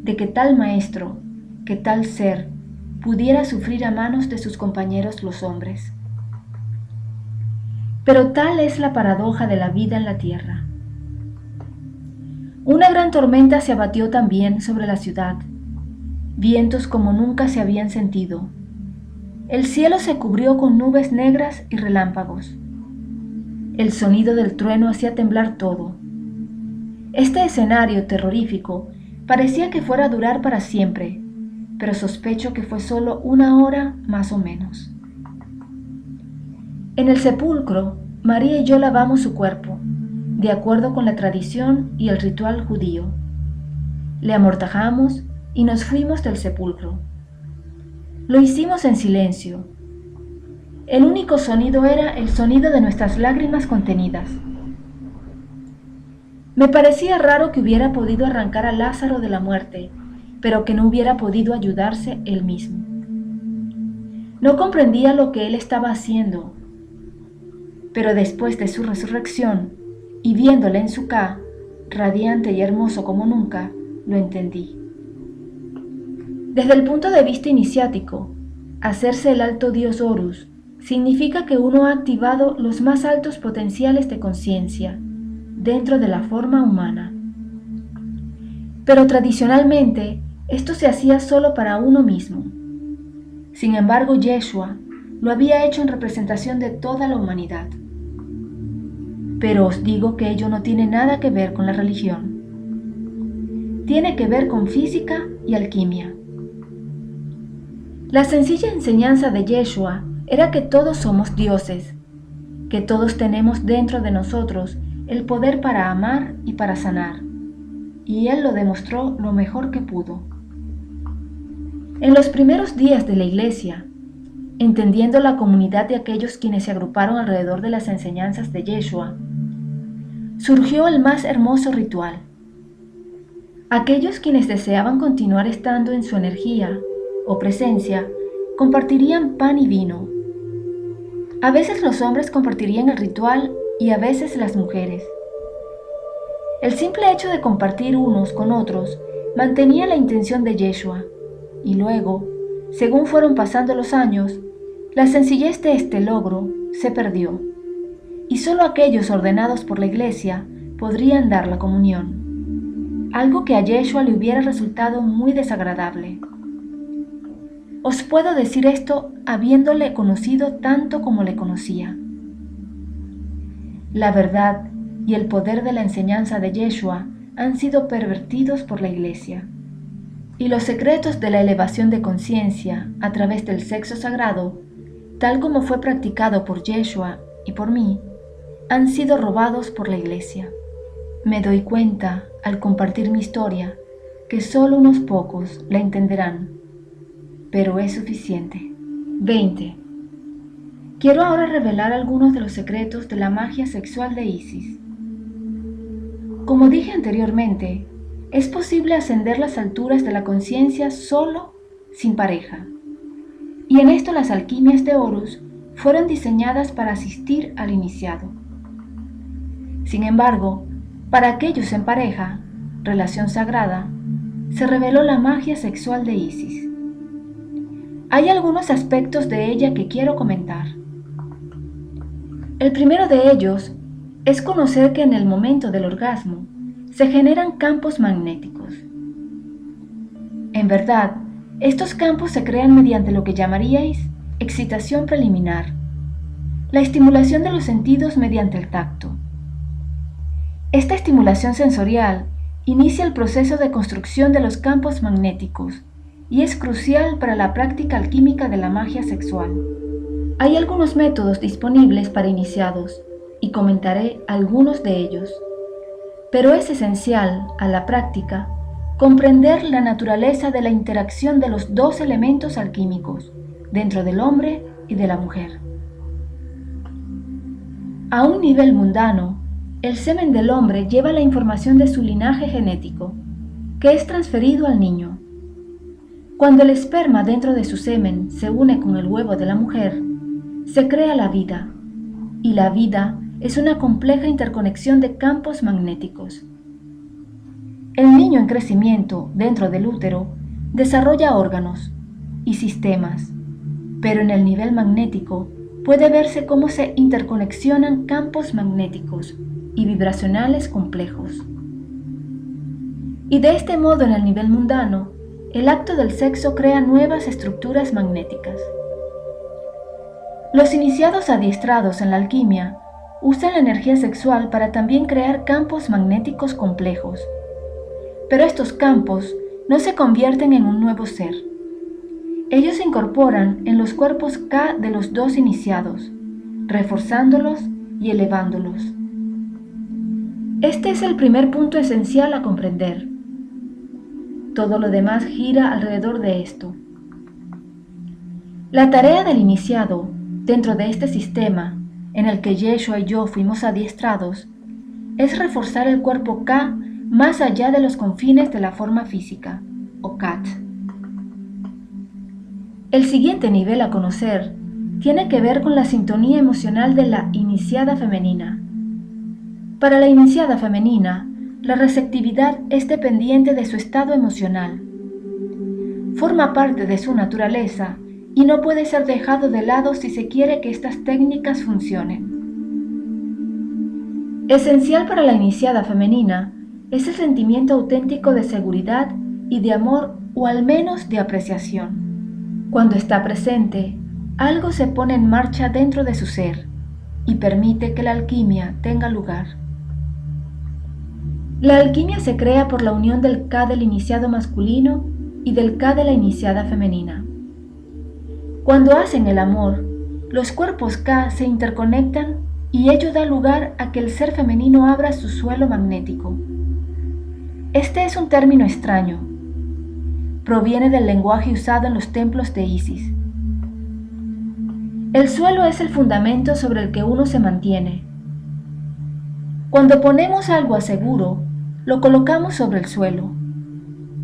A: de que tal maestro, que tal ser, pudiera sufrir a manos de sus compañeros los hombres. Pero tal es la paradoja de la vida en la tierra. Una gran tormenta se abatió también sobre la ciudad, vientos como nunca se habían sentido. El cielo se cubrió con nubes negras y relámpagos. El sonido del trueno hacía temblar todo. Este escenario terrorífico parecía que fuera a durar para siempre, pero sospecho que fue solo una hora más o menos. En el sepulcro, María y yo lavamos su cuerpo, de acuerdo con la tradición y el ritual judío. Le amortajamos y nos fuimos del sepulcro. Lo hicimos en silencio. El único sonido era el sonido de nuestras lágrimas contenidas. Me parecía raro que hubiera podido arrancar a Lázaro de la muerte, pero que no hubiera podido ayudarse él mismo. No comprendía lo que él estaba haciendo, pero después de su resurrección y viéndole en su Ka, radiante y hermoso como nunca, lo entendí. Desde el punto de vista iniciático, hacerse el alto dios Horus significa que uno ha activado los más altos potenciales de conciencia dentro de la forma humana. Pero tradicionalmente, esto se hacía solo para uno mismo. Sin embargo, Yeshua lo había hecho en representación de toda la humanidad. Pero os digo que ello no tiene nada que ver con la religión. Tiene que ver con física y alquimia. La sencilla enseñanza de Yeshua era que todos somos dioses, que todos tenemos dentro de nosotros el poder para amar y para sanar, y él lo demostró lo mejor que pudo. En los primeros días de la Iglesia, entendiendo la comunidad de aquellos quienes se agruparon alrededor de las enseñanzas de Yeshua, surgió el más hermoso ritual. Aquellos quienes deseaban continuar estando en su energía o presencia, compartirían pan y vino. A veces los hombres compartirían el ritual y a veces las mujeres. El simple hecho de compartir unos con otros mantenía la intención de Yeshua, y luego, según fueron pasando los años, la sencillez de este logro se perdió, y solo aquellos ordenados por la Iglesia podrían dar la comunión, algo que a Yeshua le hubiera resultado muy desagradable. Os puedo decir esto habiéndole conocido tanto como le conocía. La verdad y el poder de la enseñanza de Yeshua han sido pervertidos por la Iglesia, y los secretos de la elevación de conciencia a través del sexo sagrado, tal como fue practicado por Yeshua y por mí, han sido robados por la Iglesia. Me doy cuenta, al compartir mi historia, que solo unos pocos la entenderán, pero es suficiente. 20. Quiero ahora revelar algunos de los secretos de la magia sexual de Isis. Como dije anteriormente, es posible ascender las alturas de la conciencia solo, sin pareja. Y en esto las alquimias de Horus fueron diseñadas para asistir al iniciado. Sin embargo, para aquellos en pareja, relación sagrada, se reveló la magia sexual de Isis. Hay algunos aspectos de ella que quiero comentar. El primero de ellos es conocer que en el momento del orgasmo se generan campos magnéticos. En verdad, estos campos se crean mediante lo que llamaríais excitación preliminar, la estimulación de los sentidos mediante el tacto. Esta estimulación sensorial inicia el proceso de construcción de los campos magnéticos y es crucial para la práctica alquímica de la magia sexual. Hay algunos métodos disponibles para iniciados y comentaré algunos de ellos, pero es esencial a la práctica comprender la naturaleza de la interacción de los dos elementos alquímicos dentro del hombre y de la mujer. A un nivel mundano, el semen del hombre lleva la información de su linaje genético, que es transferido al niño. Cuando el esperma dentro de su semen se une con el huevo de la mujer, se crea la vida, y la vida es una compleja interconexión de campos magnéticos. El niño en crecimiento dentro del útero desarrolla órganos y sistemas, pero en el nivel magnético puede verse cómo se interconexionan campos magnéticos y vibracionales complejos. Y de este modo en el nivel mundano, el acto del sexo crea nuevas estructuras magnéticas. Los iniciados adiestrados en la alquimia usan la energía sexual para también crear campos magnéticos complejos, pero estos campos no se convierten en un nuevo ser. Ellos se incorporan en los cuerpos K de los dos iniciados, reforzándolos y elevándolos. Este es el primer punto esencial a comprender. Todo lo demás gira alrededor de esto. La tarea del iniciado, dentro de este sistema en el que Yeshua y yo fuimos adiestrados, es reforzar el cuerpo K más allá de los confines de la forma física, o Kat. El siguiente nivel a conocer tiene que ver con la sintonía emocional de la iniciada femenina. Para la iniciada femenina, la receptividad es dependiente de su estado emocional. Forma parte de su naturaleza y no puede ser dejado de lado si se quiere que estas técnicas funcionen. Esencial para la iniciada femenina es el sentimiento auténtico de seguridad y de amor, o al menos de apreciación. Cuando está presente, algo se pone en marcha dentro de su ser y permite que la alquimia tenga lugar. La alquimia se crea por la unión del K del iniciado masculino y del K de la iniciada femenina. Cuando hacen el amor, los cuerpos K se interconectan y ello da lugar a que el ser femenino abra su suelo magnético. Este es un término extraño. Proviene del lenguaje usado en los templos de Isis. El suelo es el fundamento sobre el que uno se mantiene. Cuando ponemos algo a seguro, lo colocamos sobre el suelo.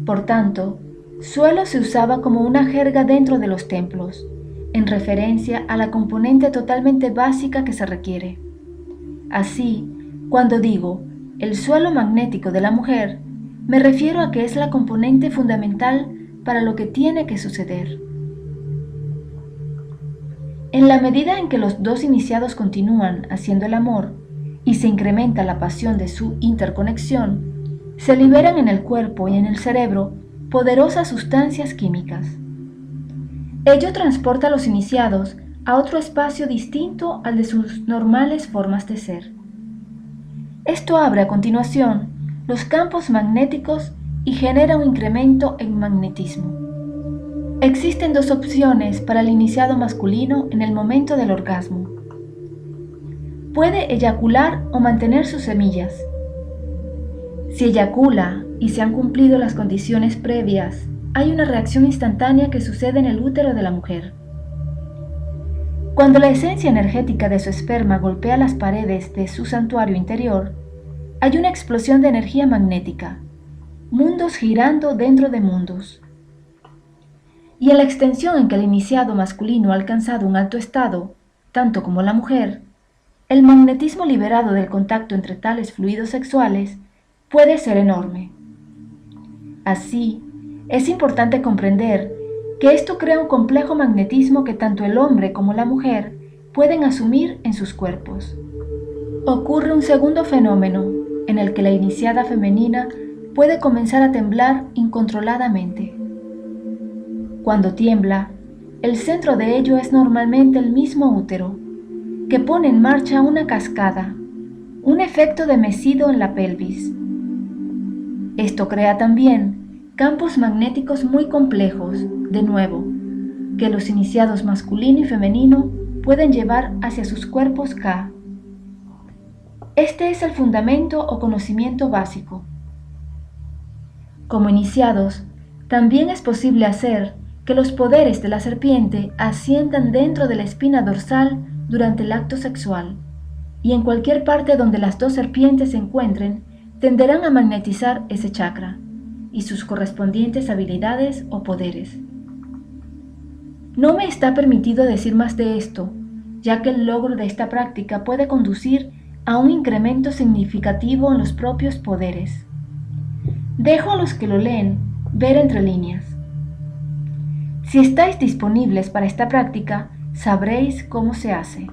A: Por tanto, suelo se usaba como una jerga dentro de los templos, en referencia a la componente totalmente básica que se requiere. Así, cuando digo el suelo magnético de la mujer, me refiero a que es la componente fundamental para lo que tiene que suceder. En la medida en que los dos iniciados continúan haciendo el amor y se incrementa la pasión de su interconexión, se liberan en el cuerpo y en el cerebro poderosas sustancias químicas. Ello transporta a los iniciados a otro espacio distinto al de sus normales formas de ser. Esto abre a continuación los campos magnéticos y genera un incremento en magnetismo. Existen dos opciones para el iniciado masculino en el momento del orgasmo. Puede eyacular o mantener sus semillas. Si eyacula y se han cumplido las condiciones previas, hay una reacción instantánea que sucede en el útero de la mujer. Cuando la esencia energética de su esperma golpea las paredes de su santuario interior, hay una explosión de energía magnética, mundos girando dentro de mundos. Y en la extensión en que el iniciado masculino ha alcanzado un alto estado, tanto como la mujer, el magnetismo liberado del contacto entre tales fluidos sexuales puede ser enorme. Así, es importante comprender que esto crea un complejo magnetismo que tanto el hombre como la mujer pueden asumir en sus cuerpos. Ocurre un segundo fenómeno en el que la iniciada femenina puede comenzar a temblar incontroladamente. Cuando tiembla, el centro de ello es normalmente el mismo útero, que pone en marcha una cascada, un efecto de mecido en la pelvis. Esto crea también campos magnéticos muy complejos, de nuevo, que los iniciados masculino y femenino pueden llevar hacia sus cuerpos K. Este es el fundamento o conocimiento básico. Como iniciados, también es posible hacer que los poderes de la serpiente asciendan dentro de la espina dorsal durante el acto sexual, y en cualquier parte donde las dos serpientes se encuentren, tenderán a magnetizar ese chakra y sus correspondientes habilidades o poderes. No me está permitido decir más de esto, ya que el logro de esta práctica puede conducir a un incremento significativo en los propios poderes. Dejo a los que lo leen ver entre líneas. Si estáis disponibles para esta práctica, sabréis cómo se hace.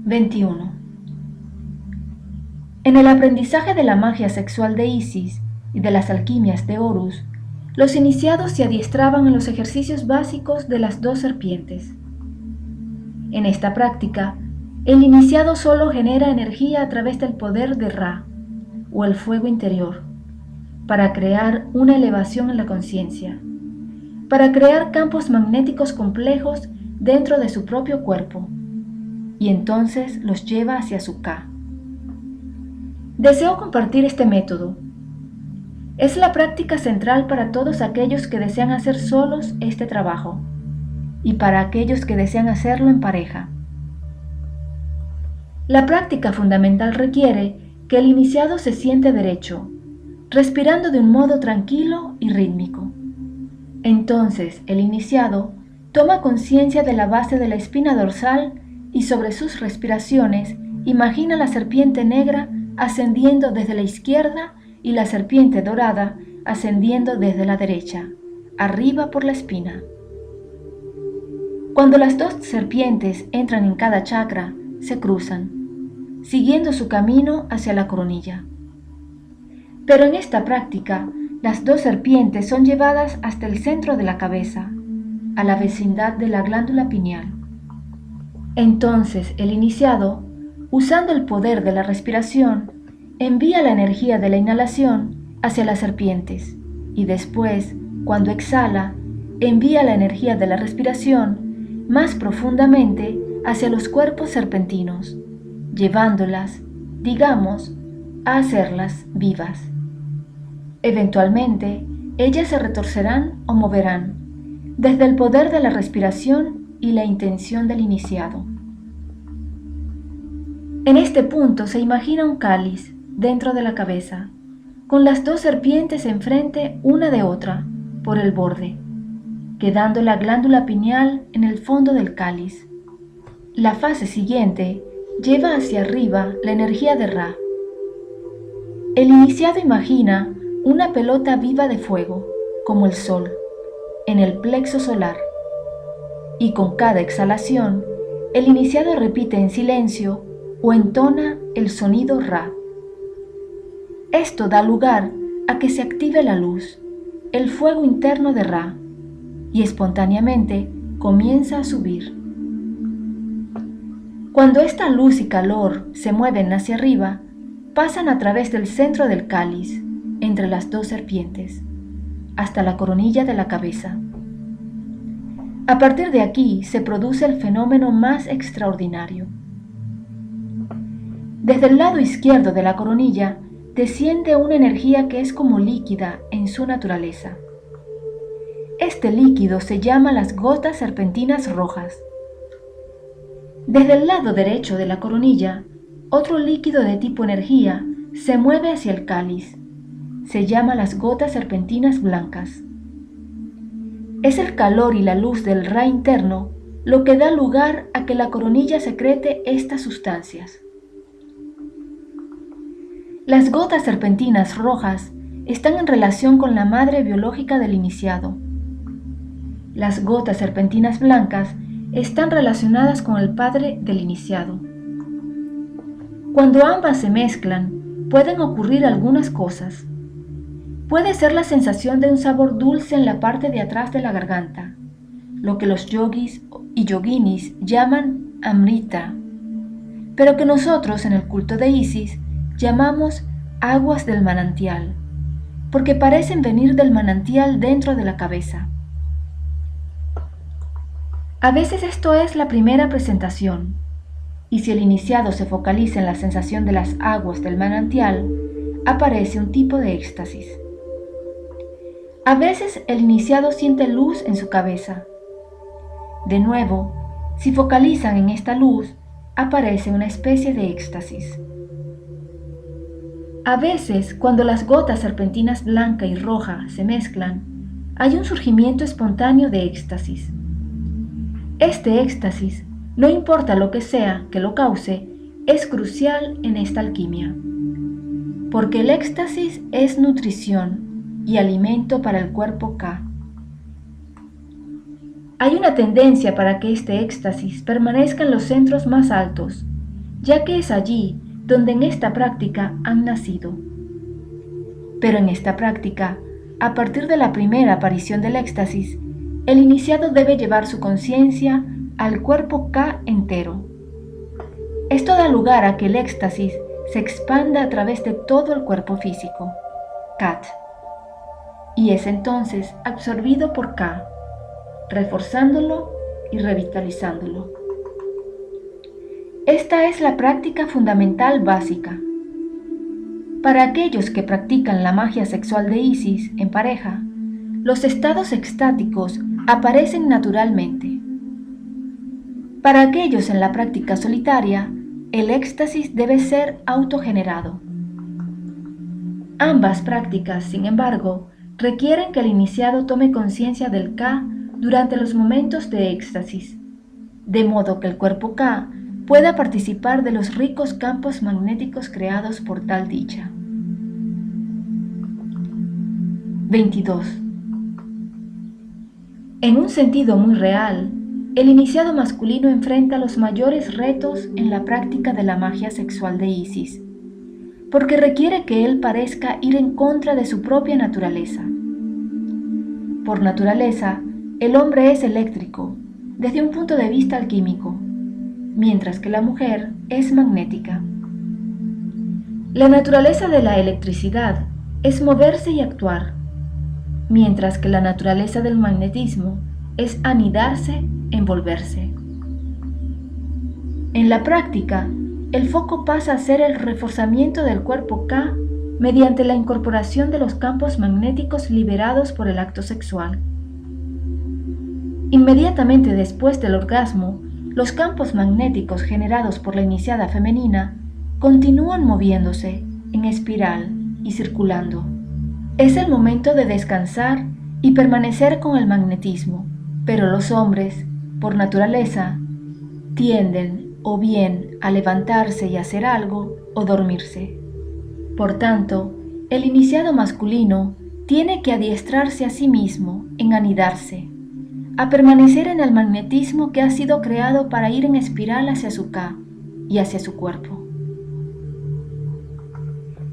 A: 21. En el aprendizaje de la magia sexual de Isis y de las alquimias de Horus, los iniciados se adiestraban en los ejercicios básicos de las dos serpientes. En esta práctica, el iniciado solo genera energía a través del poder de Ra, o el fuego interior, para crear una elevación en la conciencia, para crear campos magnéticos complejos dentro de su propio cuerpo, y entonces los lleva hacia su Ka. Deseo compartir este método. Es la práctica central para todos aquellos que desean hacer solos este trabajo, y para aquellos que desean hacerlo en pareja. La práctica fundamental requiere que el iniciado se siente derecho, respirando de un modo tranquilo y rítmico. Entonces el iniciado toma conciencia de la base de la espina dorsal y sobre sus respiraciones imagina la serpiente negra ascendiendo desde la izquierda y la serpiente dorada ascendiendo desde la derecha, arriba por la espina. Cuando las dos serpientes entran en cada chakra, se cruzan, siguiendo su camino hacia la coronilla. Pero en esta práctica, las dos serpientes son llevadas hasta el centro de la cabeza, a la vecindad de la glándula pineal. Entonces el iniciado, usando el poder de la respiración, envía la energía de la inhalación hacia las serpientes y después, cuando exhala, envía la energía de la respiración más profundamente hacia los cuerpos serpentinos, llevándolas, digamos, a hacerlas vivas. Eventualmente, ellas se retorcerán o moverán, desde el poder de la respiración y la intención del iniciado. En este punto se imagina un cáliz dentro de la cabeza, con las dos serpientes enfrente una de otra, por el borde, quedando la glándula pineal en el fondo del cáliz. La fase siguiente lleva hacia arriba la energía de Ra. El iniciado imagina una pelota viva de fuego, como el sol, en el plexo solar, y con cada exhalación, el iniciado repite en silencio o entona el sonido Ra. Esto da lugar a que se active la luz, el fuego interno de Ra y espontáneamente comienza a subir. Cuando esta luz y calor se mueven hacia arriba, pasan a través del centro del cáliz, entre las dos serpientes, hasta la coronilla de la cabeza. A partir de aquí se produce el fenómeno más extraordinario. Desde el lado izquierdo de la coronilla desciende una energía que es como líquida en su naturaleza. Este líquido se llama las gotas serpentinas rojas. Desde el lado derecho de la coronilla, otro líquido de tipo energía se mueve hacia el cáliz. Se llama las gotas serpentinas blancas. Es el calor y la luz del Ra interno lo que da lugar a que la coronilla secrete estas sustancias. Las gotas serpentinas rojas están en relación con la madre biológica del iniciado. Las gotas serpentinas blancas están relacionadas con el padre del iniciado. Cuando ambas se mezclan, pueden ocurrir algunas cosas. Puede ser la sensación de un sabor dulce en la parte de atrás de la garganta, lo que los yogis y yoginis llaman amrita, pero que nosotros en el culto de Isis llamamos aguas del manantial, porque parecen venir del manantial dentro de la cabeza. A veces esto es la primera presentación, y si el iniciado se focaliza en la sensación de las aguas del manantial, aparece un tipo de éxtasis. A veces el iniciado siente luz en su cabeza. De nuevo, si focalizan en esta luz, aparece una especie de éxtasis. A veces, cuando las gotas serpentinas blanca y roja se mezclan, hay un surgimiento espontáneo de éxtasis. Este éxtasis, no importa lo que sea que lo cause, es crucial en esta alquimia, porque el éxtasis es nutrición y alimento para el cuerpo Ka. Hay una tendencia para que este éxtasis permanezca en los centros más altos, ya que es allí donde en esta práctica han nacido. Pero en esta práctica, a partir de la primera aparición del éxtasis, el iniciado debe llevar su conciencia al cuerpo Ka entero. Esto da lugar a que el éxtasis se expanda a través de todo el cuerpo físico, Kat, y es entonces absorbido por Ka, reforzándolo y revitalizándolo. Esta es la práctica fundamental básica. Para aquellos que practican la magia sexual de Isis en pareja, los estados extáticos aparecen naturalmente. Para aquellos en la práctica solitaria, el éxtasis debe ser autogenerado. Ambas prácticas, sin embargo, requieren que el iniciado tome conciencia del Ka durante los momentos de éxtasis, de modo que el cuerpo Ka pueda participar de los ricos campos magnéticos creados por tal dicha. 22. En un sentido muy real, el iniciado masculino enfrenta los mayores retos en la práctica de la magia sexual de Isis, porque requiere que él parezca ir en contra de su propia naturaleza. Por naturaleza, el hombre es eléctrico, desde un punto de vista alquímico, mientras que la mujer es magnética. La naturaleza de la electricidad es moverse y actuar, mientras que la naturaleza del magnetismo es anidarse, envolverse. En la práctica, el foco pasa a ser el reforzamiento del cuerpo Ka mediante la incorporación de los campos magnéticos liberados por el acto sexual. Inmediatamente después del orgasmo, los campos magnéticos generados por la iniciada femenina continúan moviéndose en espiral y circulando. Es el momento de descansar y permanecer con el magnetismo, pero los hombres, por naturaleza, tienden o bien a levantarse y hacer algo o dormirse. Por tanto, el iniciado masculino tiene que adiestrarse a sí mismo en anidarse, a permanecer en el magnetismo que ha sido creado para ir en espiral hacia su Ka y hacia su cuerpo.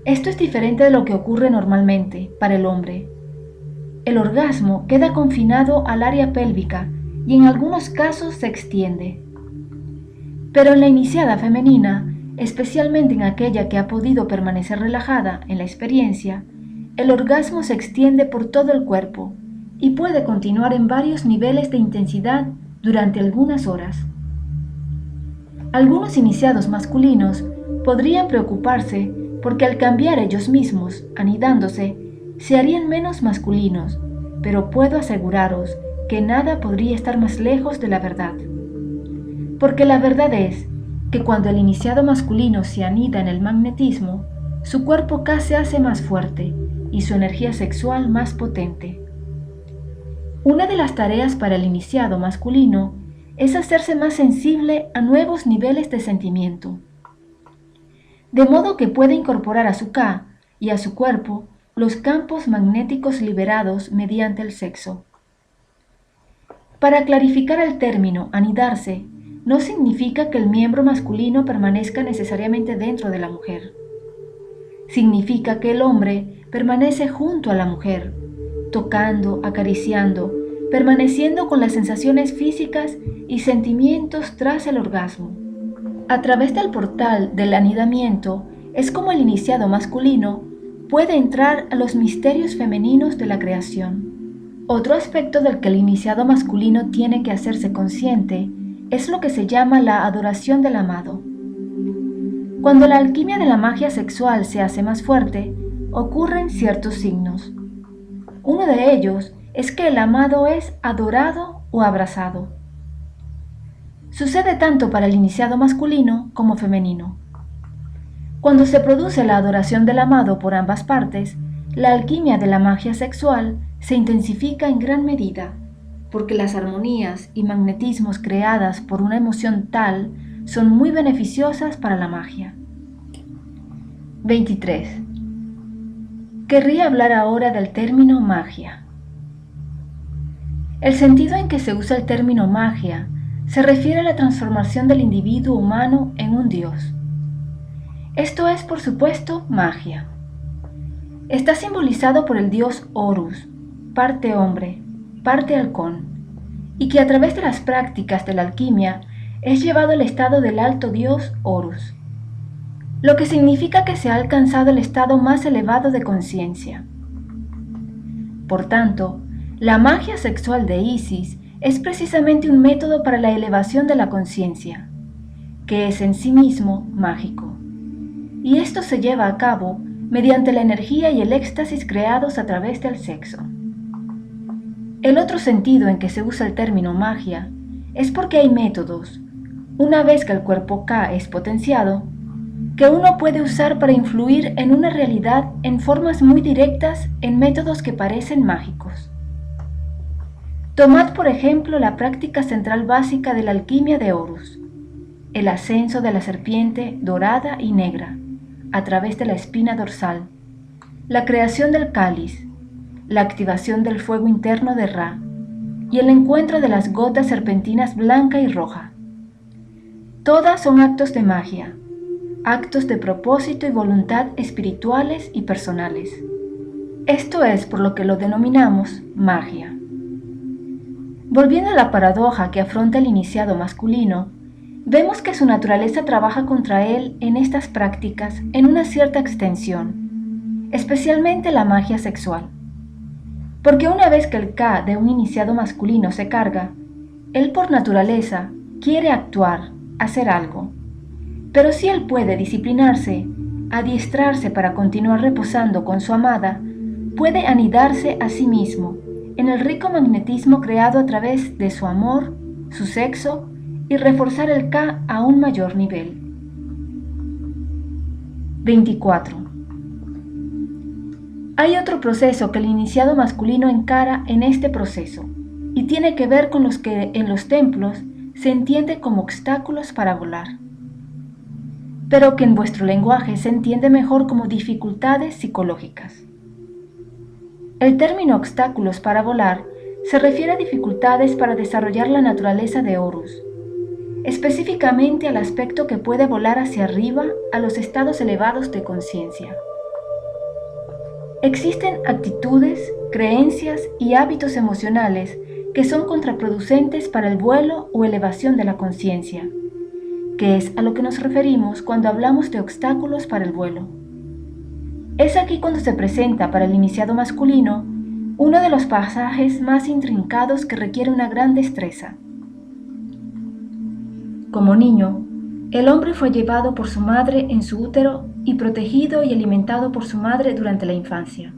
A: Esto es diferente de lo que ocurre normalmente para el hombre. el orgasmo queda confinado al área pélvica y en algunos casos se extiende. Pero en la iniciada femenina, especialmente en aquella que ha podido permanecer relajada en la experiencia, el orgasmo se extiende por todo el cuerpo y puede continuar en varios niveles de intensidad durante algunas horas. Algunos iniciados masculinos podrían preocuparse porque al cambiar ellos mismos, anidándose, se harían menos masculinos, pero puedo aseguraros que nada podría estar más lejos de la verdad. Porque la verdad es que cuando el iniciado masculino se anida en el magnetismo, su cuerpo K se hace más fuerte y su energía sexual más potente. Una de las tareas para el iniciado masculino es hacerse más sensible a nuevos niveles de sentimiento, de modo que pueda incorporar a su K y a su cuerpo los campos magnéticos liberados mediante el sexo. Para clarificar el término anidarse, no significa que el miembro masculino permanezca necesariamente dentro de la mujer. Significa que el hombre permanece junto a la mujer, tocando, acariciando, permaneciendo con las sensaciones físicas y sentimientos tras el orgasmo. A través del portal del anidamiento es como el iniciado masculino puede entrar a los misterios femeninos de la creación. Otro aspecto del que el iniciado masculino tiene que hacerse consciente es lo que se llama la adoración del amado. Cuando la alquimia de la magia sexual se hace más fuerte, ocurren ciertos signos. Uno de ellos es que el amado es adorado o abrazado. Sucede tanto para el iniciado masculino como femenino. Cuando se produce la adoración del amado por ambas partes, la alquimia de la magia sexual se intensifica en gran medida, porque las armonías y magnetismos creadas por una emoción tal son muy beneficiosas para la magia. 23. Querría hablar ahora del término magia. El sentido en que se usa el término magia se refiere a la transformación del individuo humano en un dios. Esto es, por supuesto, magia. Está simbolizado por el dios Horus, parte hombre, parte halcón, y que a través de las prácticas de la alquimia es llevado al estado del alto dios Horus, lo que significa que se ha alcanzado el estado más elevado de conciencia. Por tanto, la magia sexual de Isis es precisamente un método para la elevación de la conciencia, que es en sí mismo mágico, y esto se lleva a cabo mediante la energía y el éxtasis creados a través del sexo. El otro sentido en que se usa el término magia es porque hay métodos, una vez que el cuerpo K es potenciado, que uno puede usar para influir en una realidad en formas muy directas en métodos que parecen mágicos. Tomad por ejemplo la práctica central básica de la alquimia de Horus, el ascenso de la serpiente dorada y negra a través de la espina dorsal, la creación del cáliz, la activación del fuego interno de Ra y el encuentro de las gotas serpentinas blanca y roja. Todas son actos de magia, actos de propósito y voluntad espirituales y personales. Esto es por lo que lo denominamos magia. Volviendo a la paradoja que afronta el iniciado masculino, vemos que su naturaleza trabaja contra él en estas prácticas en una cierta extensión, especialmente la magia sexual. Porque una vez que el K de un iniciado masculino se carga, él por naturaleza quiere actuar, hacer algo. Pero si él puede disciplinarse, adiestrarse para continuar reposando con su amada, puede anidarse a sí mismo en el rico magnetismo creado a través de su amor, su sexo y reforzar el K a un mayor nivel. 24. Hay otro proceso que el iniciado masculino encara en este proceso y tiene que ver con los que en los templos se entiende como obstáculos para volar, pero que en vuestro lenguaje se entiende mejor como dificultades psicológicas. El término obstáculos para volar se refiere a dificultades para desarrollar la naturaleza de Horus, específicamente al aspecto que puede volar hacia arriba a los estados elevados de conciencia. existen actitudes, creencias y hábitos emocionales que son contraproducentes para el vuelo o elevación de la conciencia, que es a lo que nos referimos cuando hablamos de obstáculos para el vuelo. Es aquí cuando se presenta para el iniciado masculino uno de los pasajes más intrincados que requiere una gran destreza. Como niño, el hombre fue llevado por su madre en su útero y protegido y alimentado por su madre durante la infancia,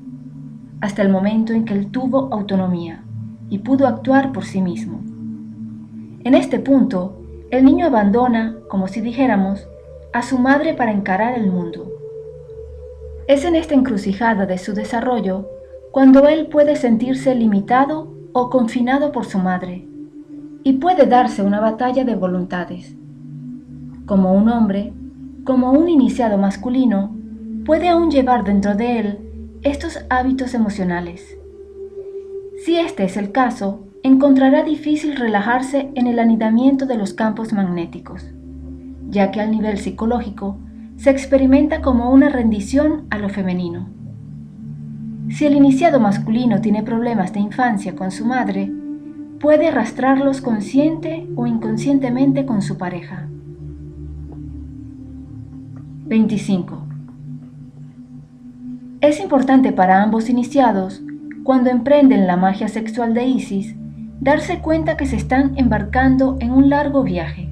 A: hasta el momento en que él tuvo autonomía y pudo actuar por sí mismo. En este punto, el niño abandona, como si dijéramos, a su madre para encarar el mundo. Es en esta encrucijada de su desarrollo cuando él puede sentirse limitado o confinado por su madre, y puede darse una batalla de voluntades. Como un hombre, como un iniciado masculino, puede aún llevar dentro de él estos hábitos emocionales. Si este es el caso, encontrará difícil relajarse en el anidamiento de los campos magnéticos, ya que al nivel psicológico se experimenta como una rendición a lo femenino. Si el iniciado masculino tiene problemas de infancia con su madre, puede arrastrarlos consciente o inconscientemente con su pareja. 25. Es importante para ambos iniciados, cuando emprenden la magia sexual de Isis, darse cuenta que se están embarcando en un largo viaje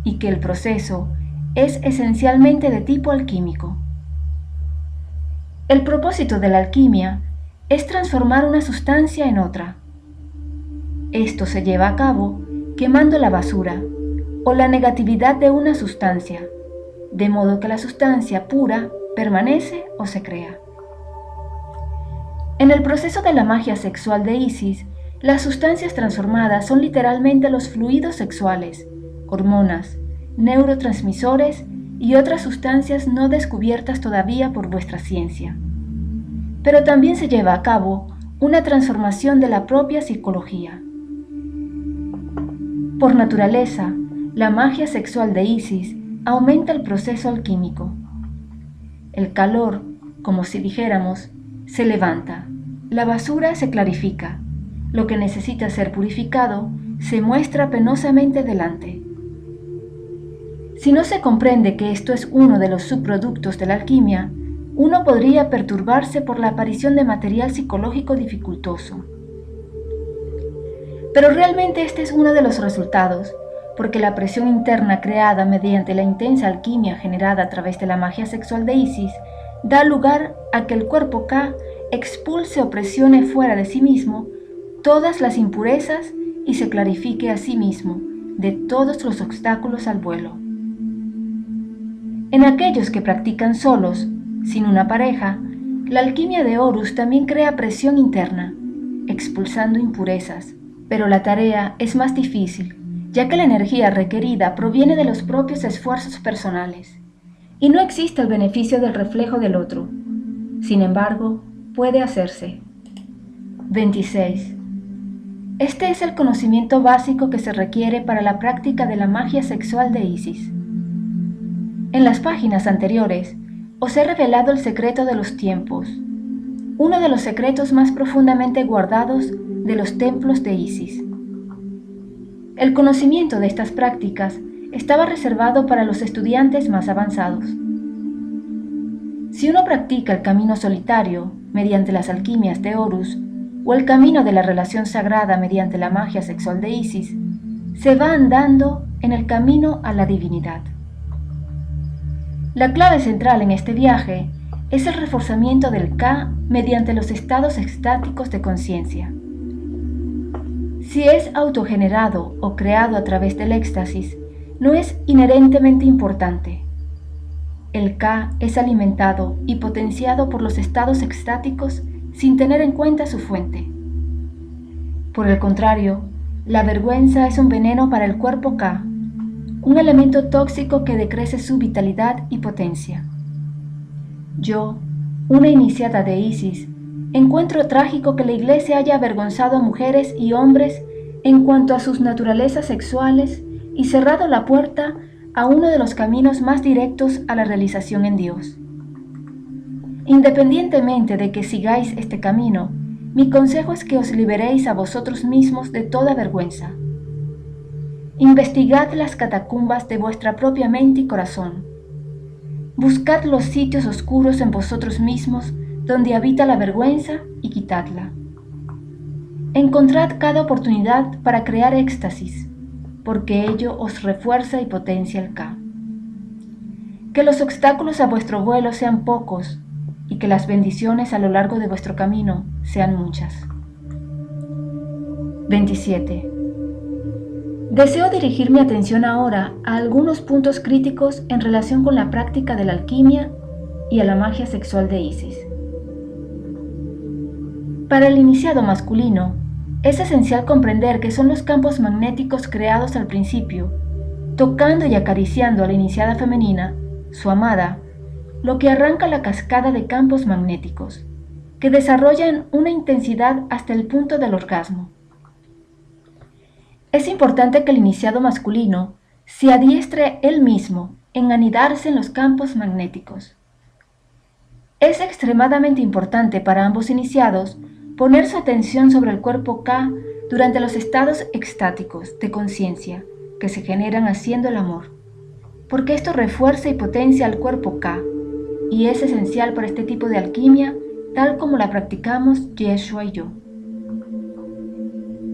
A: y que el proceso es esencialmente de tipo alquímico. El propósito de la alquimia es transformar una sustancia en otra. Esto se lleva a cabo quemando la basura o la negatividad de una sustancia, de modo que la sustancia pura permanece o se crea. En el proceso de la magia sexual de Isis, las sustancias transformadas son literalmente los fluidos sexuales, hormonas, neurotransmisores y otras sustancias no descubiertas todavía por vuestra ciencia. Pero también se lleva a cabo una transformación de la propia psicología. Por naturaleza, la magia sexual de Isis aumenta el proceso alquímico. El calor, como si dijéramos, se levanta, la basura se clarifica, lo que necesita ser purificado se muestra penosamente delante. Si no se comprende que esto es uno de los subproductos de la alquimia, uno podría perturbarse por la aparición de material psicológico dificultoso. Pero realmente este es uno de los resultados, porque la presión interna creada mediante la intensa alquimia generada a través de la magia sexual de Isis da lugar a que el cuerpo K expulse o presione fuera de sí mismo todas las impurezas y se clarifique a sí mismo de todos los obstáculos al vuelo. En aquellos que practican solos, sin una pareja, la alquimia de Horus también crea presión interna, expulsando impurezas, pero la tarea es más difícil, ya que la energía requerida proviene de los propios esfuerzos personales, y no existe el beneficio del reflejo del otro. Sin embargo, puede hacerse. 26. Este es el conocimiento básico que se requiere para la práctica de la magia sexual de Isis. En las páginas anteriores, os he revelado el secreto de los tiempos, uno de los secretos más profundamente guardados de los templos de Isis. El conocimiento de estas prácticas estaba reservado para los estudiantes más avanzados. Si uno practica el camino solitario mediante las alquimias de Horus o el camino de la relación sagrada mediante la magia sexual de Isis, se va andando en el camino a la divinidad. La clave central en este viaje es el reforzamiento del K mediante los estados extáticos de conciencia. Si es autogenerado o creado a través del éxtasis, no es inherentemente importante. El K es alimentado y potenciado por los estados extáticos sin tener en cuenta su fuente. Por el contrario, la vergüenza es un veneno para el cuerpo K, un elemento tóxico que decrece su vitalidad y potencia. Yo, una iniciada de Isis, encuentro trágico que la Iglesia haya avergonzado a mujeres y hombres en cuanto a sus naturalezas sexuales y cerrado la puerta a uno de los caminos más directos a la realización en Dios. Independientemente de que sigáis este camino, mi consejo es que os liberéis a vosotros mismos de toda vergüenza. Investigad las catacumbas de vuestra propia mente y corazón. Buscad los sitios oscuros en vosotros mismos donde habita la vergüenza y quitadla. Encontrad cada oportunidad para crear éxtasis, porque ello os refuerza y potencia el Ka. Que los obstáculos a vuestro vuelo sean pocos y que las bendiciones a lo largo de vuestro camino sean muchas. 27. Deseo dirigir mi atención ahora a algunos puntos críticos en relación con la práctica de la alquimia y a la magia sexual de Isis. Para el iniciado masculino, es esencial comprender que son los campos magnéticos creados al principio, tocando y acariciando a la iniciada femenina, su amada, lo que arranca la cascada de campos magnéticos, que desarrollan una intensidad hasta el punto del orgasmo. Es importante que el iniciado masculino se adiestre él mismo en anidarse en los campos magnéticos. Es extremadamente importante para ambos iniciados poner su atención sobre el cuerpo Ka durante los estados extáticos de conciencia que se generan haciendo el amor, porque esto refuerza y potencia al cuerpo Ka y es esencial para este tipo de alquimia tal como la practicamos Yeshua y yo.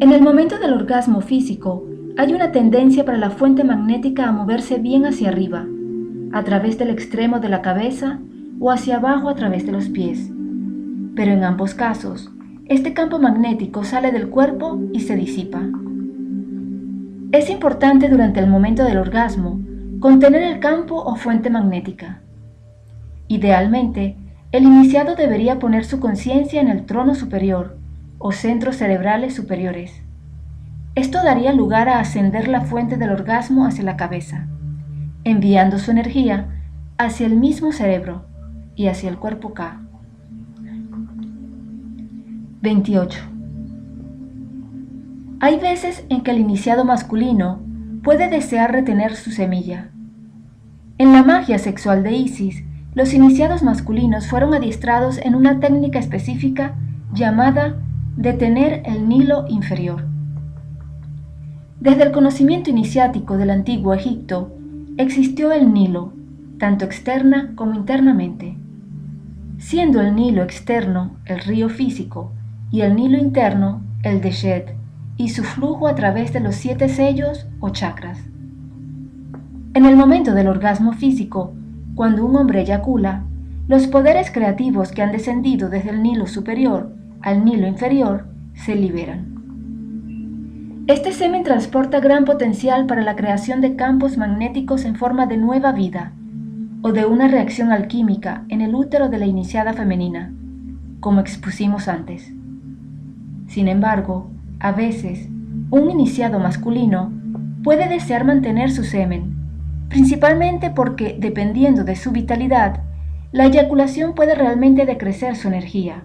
A: En el momento del orgasmo físico hay una tendencia para la fuente magnética a moverse bien hacia arriba, a través del extremo de la cabeza o hacia abajo a través de los pies. Pero en ambos casos, este campo magnético sale del cuerpo y se disipa. Es importante durante el momento del orgasmo contener el campo o fuente magnética. Idealmente, el iniciado debería poner su conciencia en el trono superior o centros cerebrales superiores. Esto daría lugar a ascender la fuente del orgasmo hacia la cabeza, enviando su energía hacia el mismo cerebro y hacia el cuerpo Ka. 28. Hay veces en que el iniciado masculino puede desear retener su semilla. En la magia sexual de Isis, los iniciados masculinos fueron adiestrados en una técnica específica llamada detener el Nilo inferior. Desde el conocimiento iniciático del antiguo Egipto, existió el Nilo, tanto externa como internamente. Siendo el Nilo externo el río físico y el Nilo interno el Deshet, y su flujo a través de los 7 sellos o chakras. En el momento del orgasmo físico, cuando un hombre eyacula, los poderes creativos que han descendido desde el Nilo superior al Nilo inferior se liberan. Este semen transporta gran potencial para la creación de campos magnéticos en forma de nueva vida o de una reacción alquímica en el útero de la iniciada femenina, como expusimos antes. Sin embargo, a veces, un iniciado masculino puede desear mantener su semen, principalmente porque, dependiendo de su vitalidad, la eyaculación puede realmente decrecer su energía,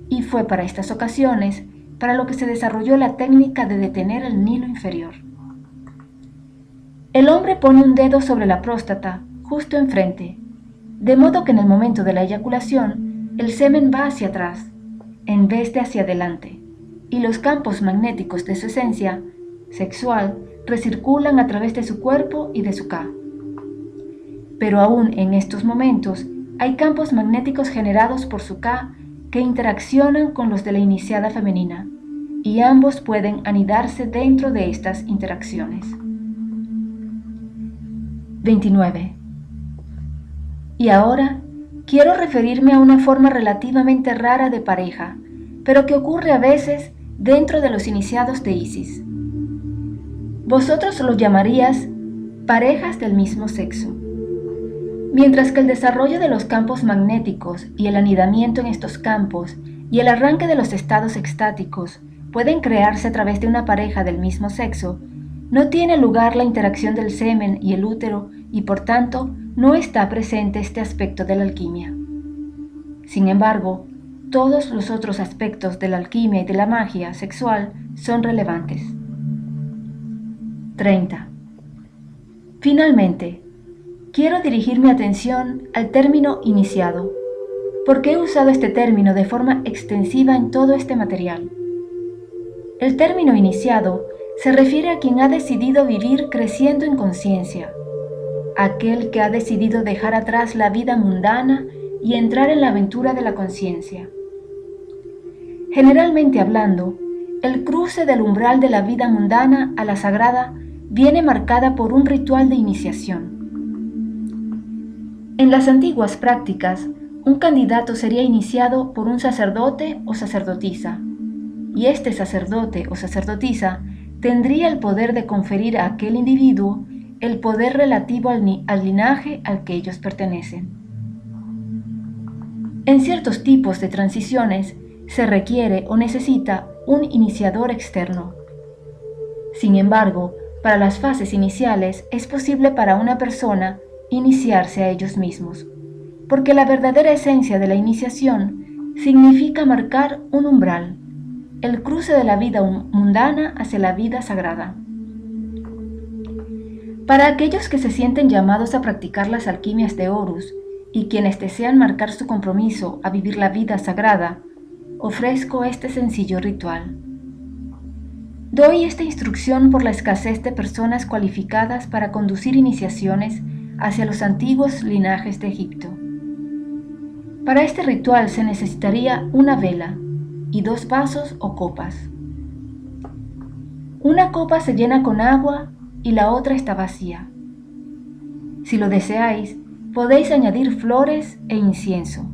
A: y fue para estas ocasiones para lo que se desarrolló la técnica de detener el Nilo inferior. El hombre pone un dedo sobre la próstata, justo enfrente, de modo que en el momento de la eyaculación, el semen va hacia atrás, en vez de hacia adelante, y los campos magnéticos de su esencia sexual recirculan a través de su cuerpo y de su Ka. Pero aún en estos momentos hay campos magnéticos generados por su Ka que interaccionan con los de la iniciada femenina, y ambos pueden anidarse dentro de estas interacciones. 29. Y ahora quiero referirme a una forma relativamente rara de pareja, pero que ocurre a veces dentro de los iniciados de Isis. Vosotros lo llamarías parejas del mismo sexo. Mientras que el desarrollo de los campos magnéticos y el anidamiento en estos campos y el arranque de los estados extáticos pueden crearse a través de una pareja del mismo sexo, no tiene lugar la interacción del semen y el útero y por tanto no está presente este aspecto de la alquimia. Sin embargo, todos los otros aspectos de la alquimia y de la magia sexual son relevantes. 30. Finalmente, quiero dirigir mi atención al término iniciado, porque he usado este término de forma extensiva en todo este material. El término iniciado se refiere a quien ha decidido vivir creciendo en conciencia, aquel que ha decidido dejar atrás la vida mundana y entrar en la aventura de la conciencia. Generalmente hablando, el cruce del umbral de la vida mundana a la sagrada viene marcada por un ritual de iniciación. En las antiguas prácticas, un candidato sería iniciado por un sacerdote o sacerdotisa, y este sacerdote o sacerdotisa tendría el poder de conferir a aquel individuo el poder relativo al linaje al que ellos pertenecen. En ciertos tipos de transiciones se requiere o necesita un iniciador externo. Sin embargo, para las fases iniciales es posible para una persona iniciarse a ellos mismos, porque la verdadera esencia de la iniciación significa marcar un umbral, el cruce de la vida mundana hacia la vida sagrada. Para aquellos que se sienten llamados a practicar las alquimias de Horus y quienes desean marcar su compromiso a vivir la vida sagrada, ofrezco este sencillo ritual. Doy esta instrucción por la escasez de personas cualificadas para conducir iniciaciones hacia los antiguos linajes de Egipto. Para este ritual se necesitaría una vela y 2 vasos o copas. Una copa se llena con agua y la otra está vacía. Si lo deseáis, podéis añadir flores e incienso,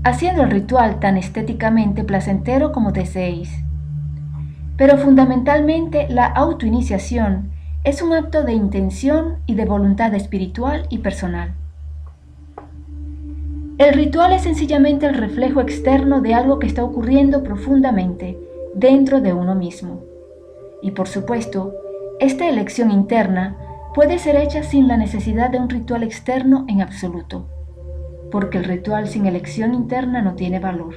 A: haciendo el ritual tan estéticamente placentero como deseéis. Pero fundamentalmente la autoiniciación es un acto de intención y de voluntad espiritual y personal. El ritual es sencillamente el reflejo externo de algo que está ocurriendo profundamente dentro de uno mismo. Y por supuesto, esta elección interna puede ser hecha sin la necesidad de un ritual externo en absoluto, porque el ritual sin elección interna no tiene valor.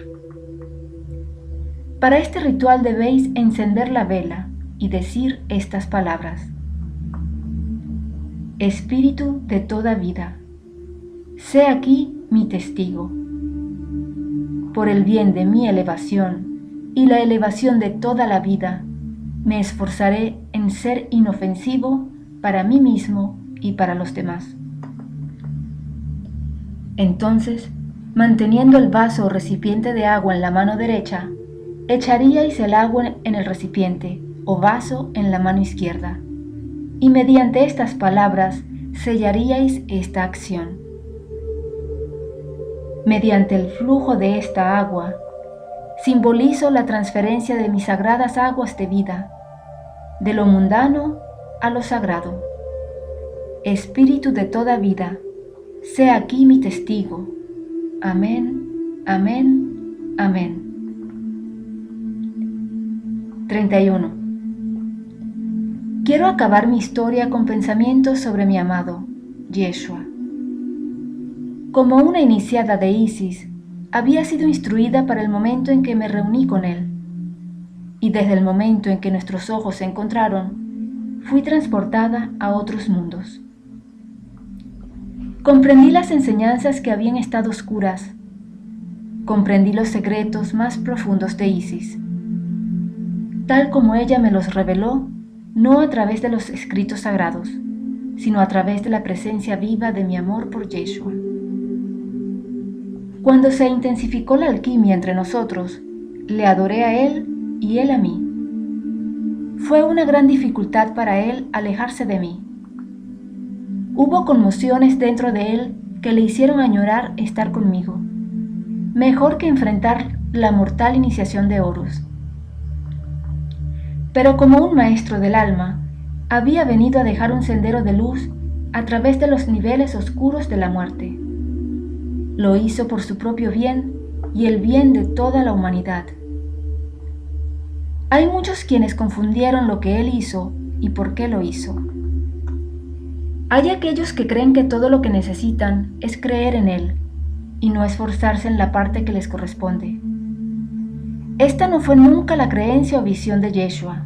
A: Para este ritual debéis encender la vela y decir estas palabras: Espíritu de toda vida, sé aquí mi testigo. Por el bien de mi elevación y la elevación de toda la vida, me esforzaré en ser inofensivo para mí mismo y para los demás. Entonces, manteniendo el vaso o recipiente de agua en la mano derecha, echaríais el agua en el recipiente o vaso en la mano izquierda, y mediante estas palabras sellaríais esta acción. Mediante el flujo de esta agua, simbolizo la transferencia de mis sagradas aguas de vida, de lo mundano a lo sagrado. Espíritu de toda vida, sé aquí mi testigo. Amén, amén, amén. 31. Quiero acabar mi historia con pensamientos sobre mi amado, Yeshua. Como una iniciada de Isis, había sido instruida para el momento en que me reuní con él, y desde el momento en que nuestros ojos se encontraron, fui transportada a otros mundos. Comprendí las enseñanzas que habían estado oscuras, comprendí los secretos más profundos de Isis, tal como ella me los reveló, no a través de los escritos sagrados, sino a través de la presencia viva de mi amor por Yeshua. Cuando se intensificó la alquimia entre nosotros, le adoré a él y él a mí. Fue una gran dificultad para él alejarse de mí. Hubo conmociones dentro de él que le hicieron añorar estar conmigo, mejor que enfrentar la mortal iniciación de Horus. Pero como un maestro del alma, había venido a dejar un sendero de luz a través de los niveles oscuros de la muerte. Lo hizo por su propio bien y el bien de toda la humanidad. Hay muchos quienes confundieron lo que él hizo y por qué lo hizo. Hay aquellos que creen que todo lo que necesitan es creer en él y no esforzarse en la parte que les corresponde. Esta no fue nunca la creencia o visión de Yeshua.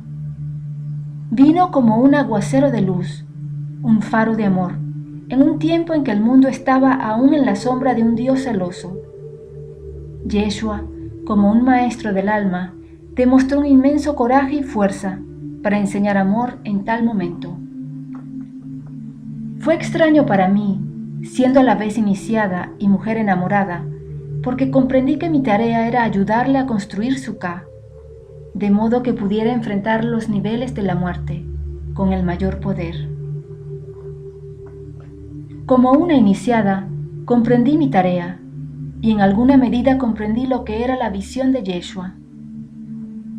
A: Vino como un aguacero de luz, un faro de amor, en un tiempo en que el mundo estaba aún en la sombra de un Dios celoso, Yeshua, como un maestro del alma, demostró un inmenso coraje y fuerza para enseñar amor en tal momento. Fue extraño para mí, siendo a la vez iniciada y mujer enamorada, porque comprendí que mi tarea era ayudarle a construir su Ka, de modo que pudiera enfrentar los niveles de la muerte con el mayor poder. Como una iniciada, comprendí mi tarea y en alguna medida comprendí lo que era la visión de Yeshua.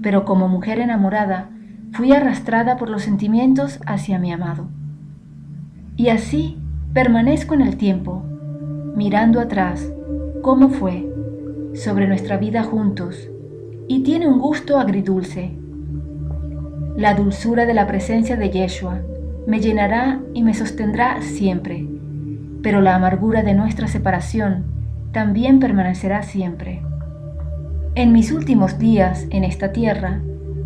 A: Pero como mujer enamorada, fui arrastrada por los sentimientos hacia mi amado. Y así permanezco en el tiempo, mirando atrás cómo fue sobre nuestra vida juntos, y tiene un gusto agridulce. La dulzura de la presencia de Yeshua me llenará y me sostendrá siempre, pero la amargura de nuestra separación también permanecerá siempre. En mis últimos días en esta tierra,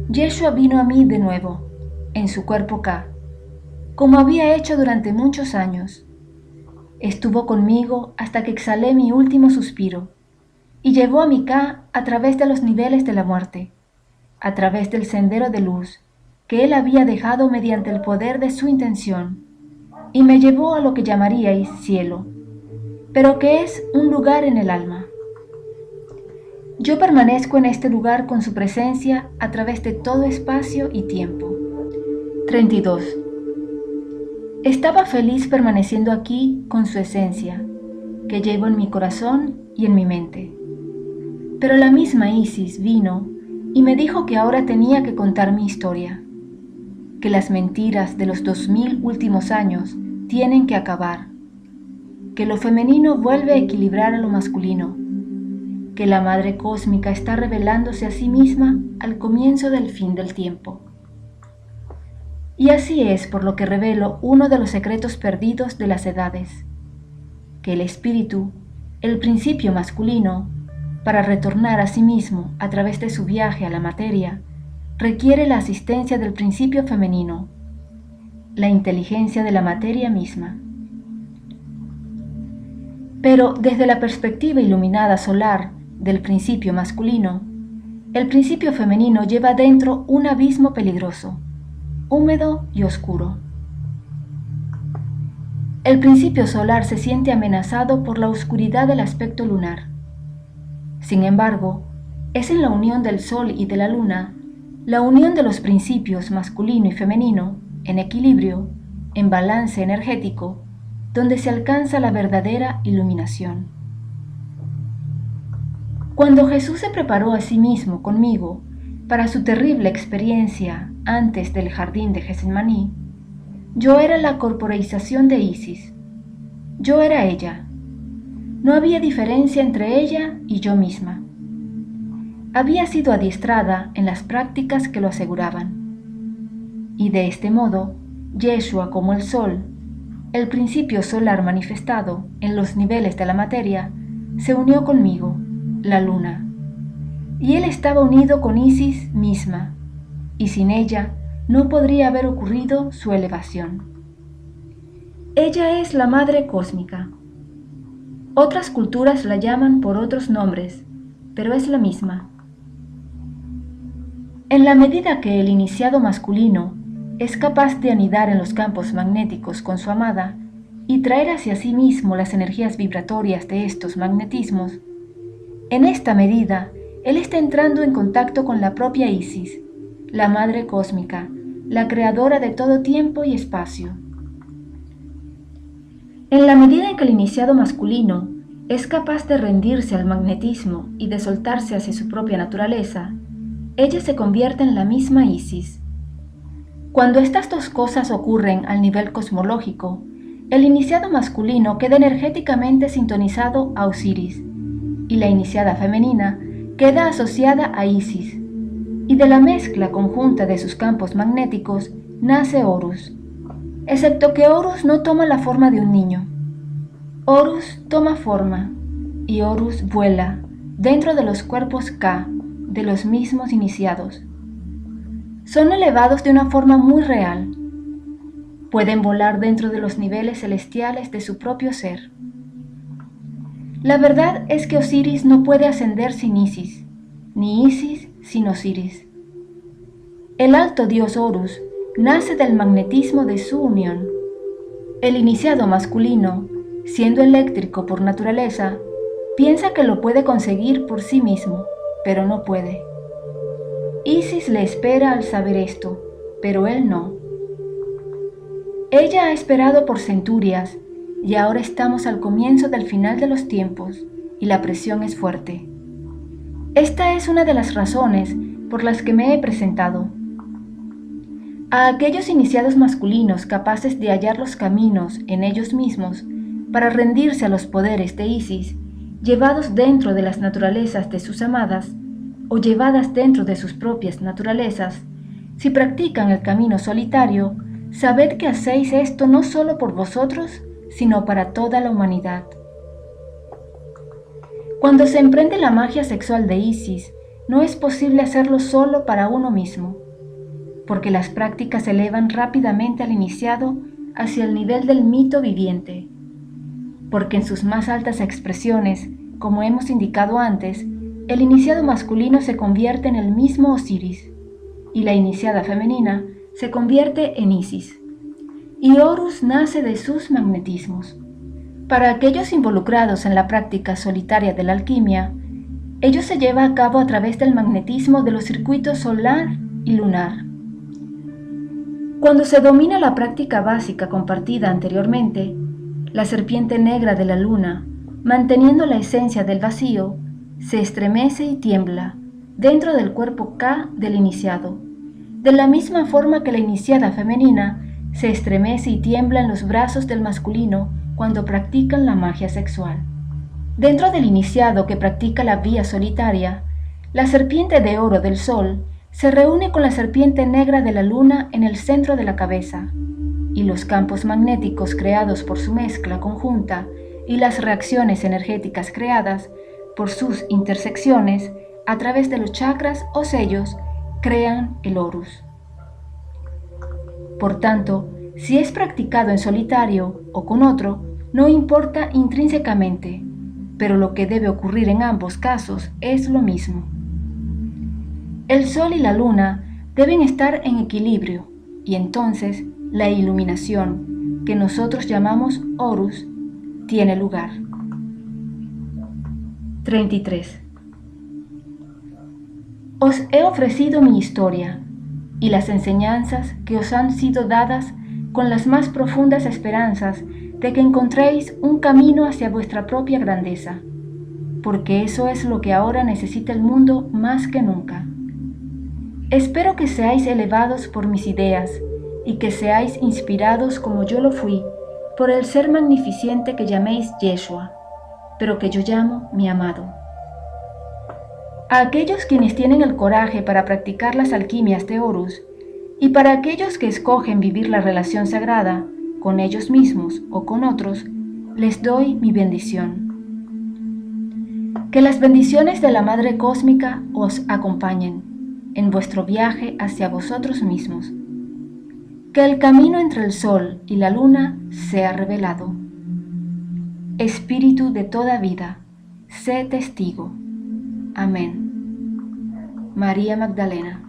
A: Yeshua vino a mí de nuevo, en su cuerpo Ka, como había hecho durante muchos años. Estuvo conmigo hasta que exhalé mi último suspiro, y llevó a mi Ka a través de los niveles de la muerte, a través del sendero de luz que él había dejado mediante el poder de su intención, y me llevó a lo que llamaríais cielo, pero que es un lugar en el alma. Yo permanezco en este lugar con su presencia a través de todo espacio y tiempo. 32. Estaba feliz permaneciendo aquí con su esencia, que llevo en mi corazón y en mi mente. Pero la misma Isis vino y me dijo que ahora tenía que contar mi historia, que las mentiras de los 2000 últimos años tienen que acabar, que lo femenino vuelve a equilibrar a lo masculino, que la Madre Cósmica está revelándose a sí misma al comienzo del fin del tiempo. Y así es por lo que revelo uno de los secretos perdidos de las edades, que el espíritu, el principio masculino, para retornar a sí mismo a través de su viaje a la materia, requiere la asistencia del principio femenino, la inteligencia de la materia misma. Pero desde la perspectiva iluminada solar del principio masculino, el principio femenino lleva dentro un abismo peligroso, húmedo y oscuro. El principio solar se siente amenazado por la oscuridad del aspecto lunar. Sin embargo, es en la unión del Sol y de la Luna, la unión de los principios masculino y femenino, en equilibrio, en balance energético, donde se alcanza la verdadera iluminación. Cuando Jesús se preparó a sí mismo conmigo para su terrible experiencia antes del jardín de Getsemaní, yo era la corporeización de Isis. Yo era ella. No había diferencia entre ella y yo misma. Había sido adiestrada en las prácticas que lo aseguraban. Y de este modo, Yeshua como el Sol, el principio solar manifestado en los niveles de la materia, se unió conmigo, la Luna. Y él estaba unido con Isis misma, y sin ella no podría haber ocurrido su elevación. Ella es la Madre Cósmica. Otras culturas la llaman por otros nombres, pero es la misma. En la medida que el iniciado masculino es capaz de anidar en los campos magnéticos con su amada y traer hacia sí mismo las energías vibratorias de estos magnetismos, en esta medida él está entrando en contacto con la propia Isis, la Madre Cósmica, la creadora de todo tiempo y espacio. En la medida en que el iniciado masculino es capaz de rendirse al magnetismo y de soltarse hacia su propia naturaleza, ella se convierte en la misma Isis. Cuando estas dos cosas ocurren al nivel cosmológico, el iniciado masculino queda energéticamente sintonizado a Osiris, y la iniciada femenina queda asociada a Isis, y de la mezcla conjunta de sus campos magnéticos nace Horus, excepto que Horus no toma la forma de un niño. Horus toma forma, y Horus vuela dentro de los cuerpos Ka de los mismos iniciados. Son elevados de una forma muy real. Pueden volar dentro de los niveles celestiales de su propio ser. La verdad es que Osiris no puede ascender sin Isis, ni Isis sin Osiris. El alto dios Horus nace del magnetismo de su unión. El iniciado masculino, siendo eléctrico por naturaleza, piensa que lo puede conseguir por sí mismo, pero no puede. Isis le espera al saber esto, pero él no. Ella ha esperado por centurias, y ahora estamos al comienzo del final de los tiempos, y la presión es fuerte. Esta es una de las razones por las que me he presentado. A aquellos iniciados masculinos capaces de hallar los caminos en ellos mismos para rendirse a los poderes de Isis, llevados dentro de las naturalezas de sus amadas, o llevadas dentro de sus propias naturalezas, si practican el camino solitario, sabed que hacéis esto no solo por vosotros, sino para toda la humanidad. Cuando se emprende la magia sexual de Isis, no es posible hacerlo solo para uno mismo, porque las prácticas elevan rápidamente al iniciado hacia el nivel del mito viviente, porque en sus más altas expresiones, como hemos indicado antes, el iniciado masculino se convierte en el mismo Osiris, y la iniciada femenina se convierte en Isis, y Horus nace de sus magnetismos. Para aquellos involucrados en la práctica solitaria de la alquimia, ello se lleva a cabo a través del magnetismo de los circuitos solar y lunar. Cuando se domina la práctica básica compartida anteriormente, la serpiente negra de la luna, manteniendo la esencia del vacío, se estremece y tiembla dentro del cuerpo K del iniciado, de la misma forma que la iniciada femenina se estremece y tiembla en los brazos del masculino cuando practican la magia sexual. Dentro del iniciado que practica la vía solitaria, la serpiente de oro del sol se reúne con la serpiente negra de la luna en el centro de la cabeza, y los campos magnéticos creados por su mezcla conjunta y las reacciones energéticas creadas por sus intersecciones a través de los chakras o sellos crean el Horus. Por tanto, si es practicado en solitario o con otro, no importa intrínsecamente, pero lo que debe ocurrir en ambos casos es lo mismo. El sol y la luna deben estar en equilibrio, y entonces la iluminación, que nosotros llamamos Horus, tiene lugar. 33. Os he ofrecido mi historia y las enseñanzas que os han sido dadas con las más profundas esperanzas de que encontréis un camino hacia vuestra propia grandeza, porque eso es lo que ahora necesita el mundo más que nunca. Espero que seáis elevados por mis ideas y que seáis inspirados como yo lo fui por el ser magnificente que llaméis Yeshua, pero que yo llamo mi amado. A aquellos quienes tienen el coraje para practicar las alquimias de Horus, y para aquellos que escogen vivir la relación sagrada con ellos mismos o con otros, les doy mi bendición. Que las bendiciones de la Madre Cósmica os acompañen en vuestro viaje hacia vosotros mismos. Que el camino entre el sol y la luna sea revelado. Espíritu de toda vida, sé testigo. Amén. María Magdalena.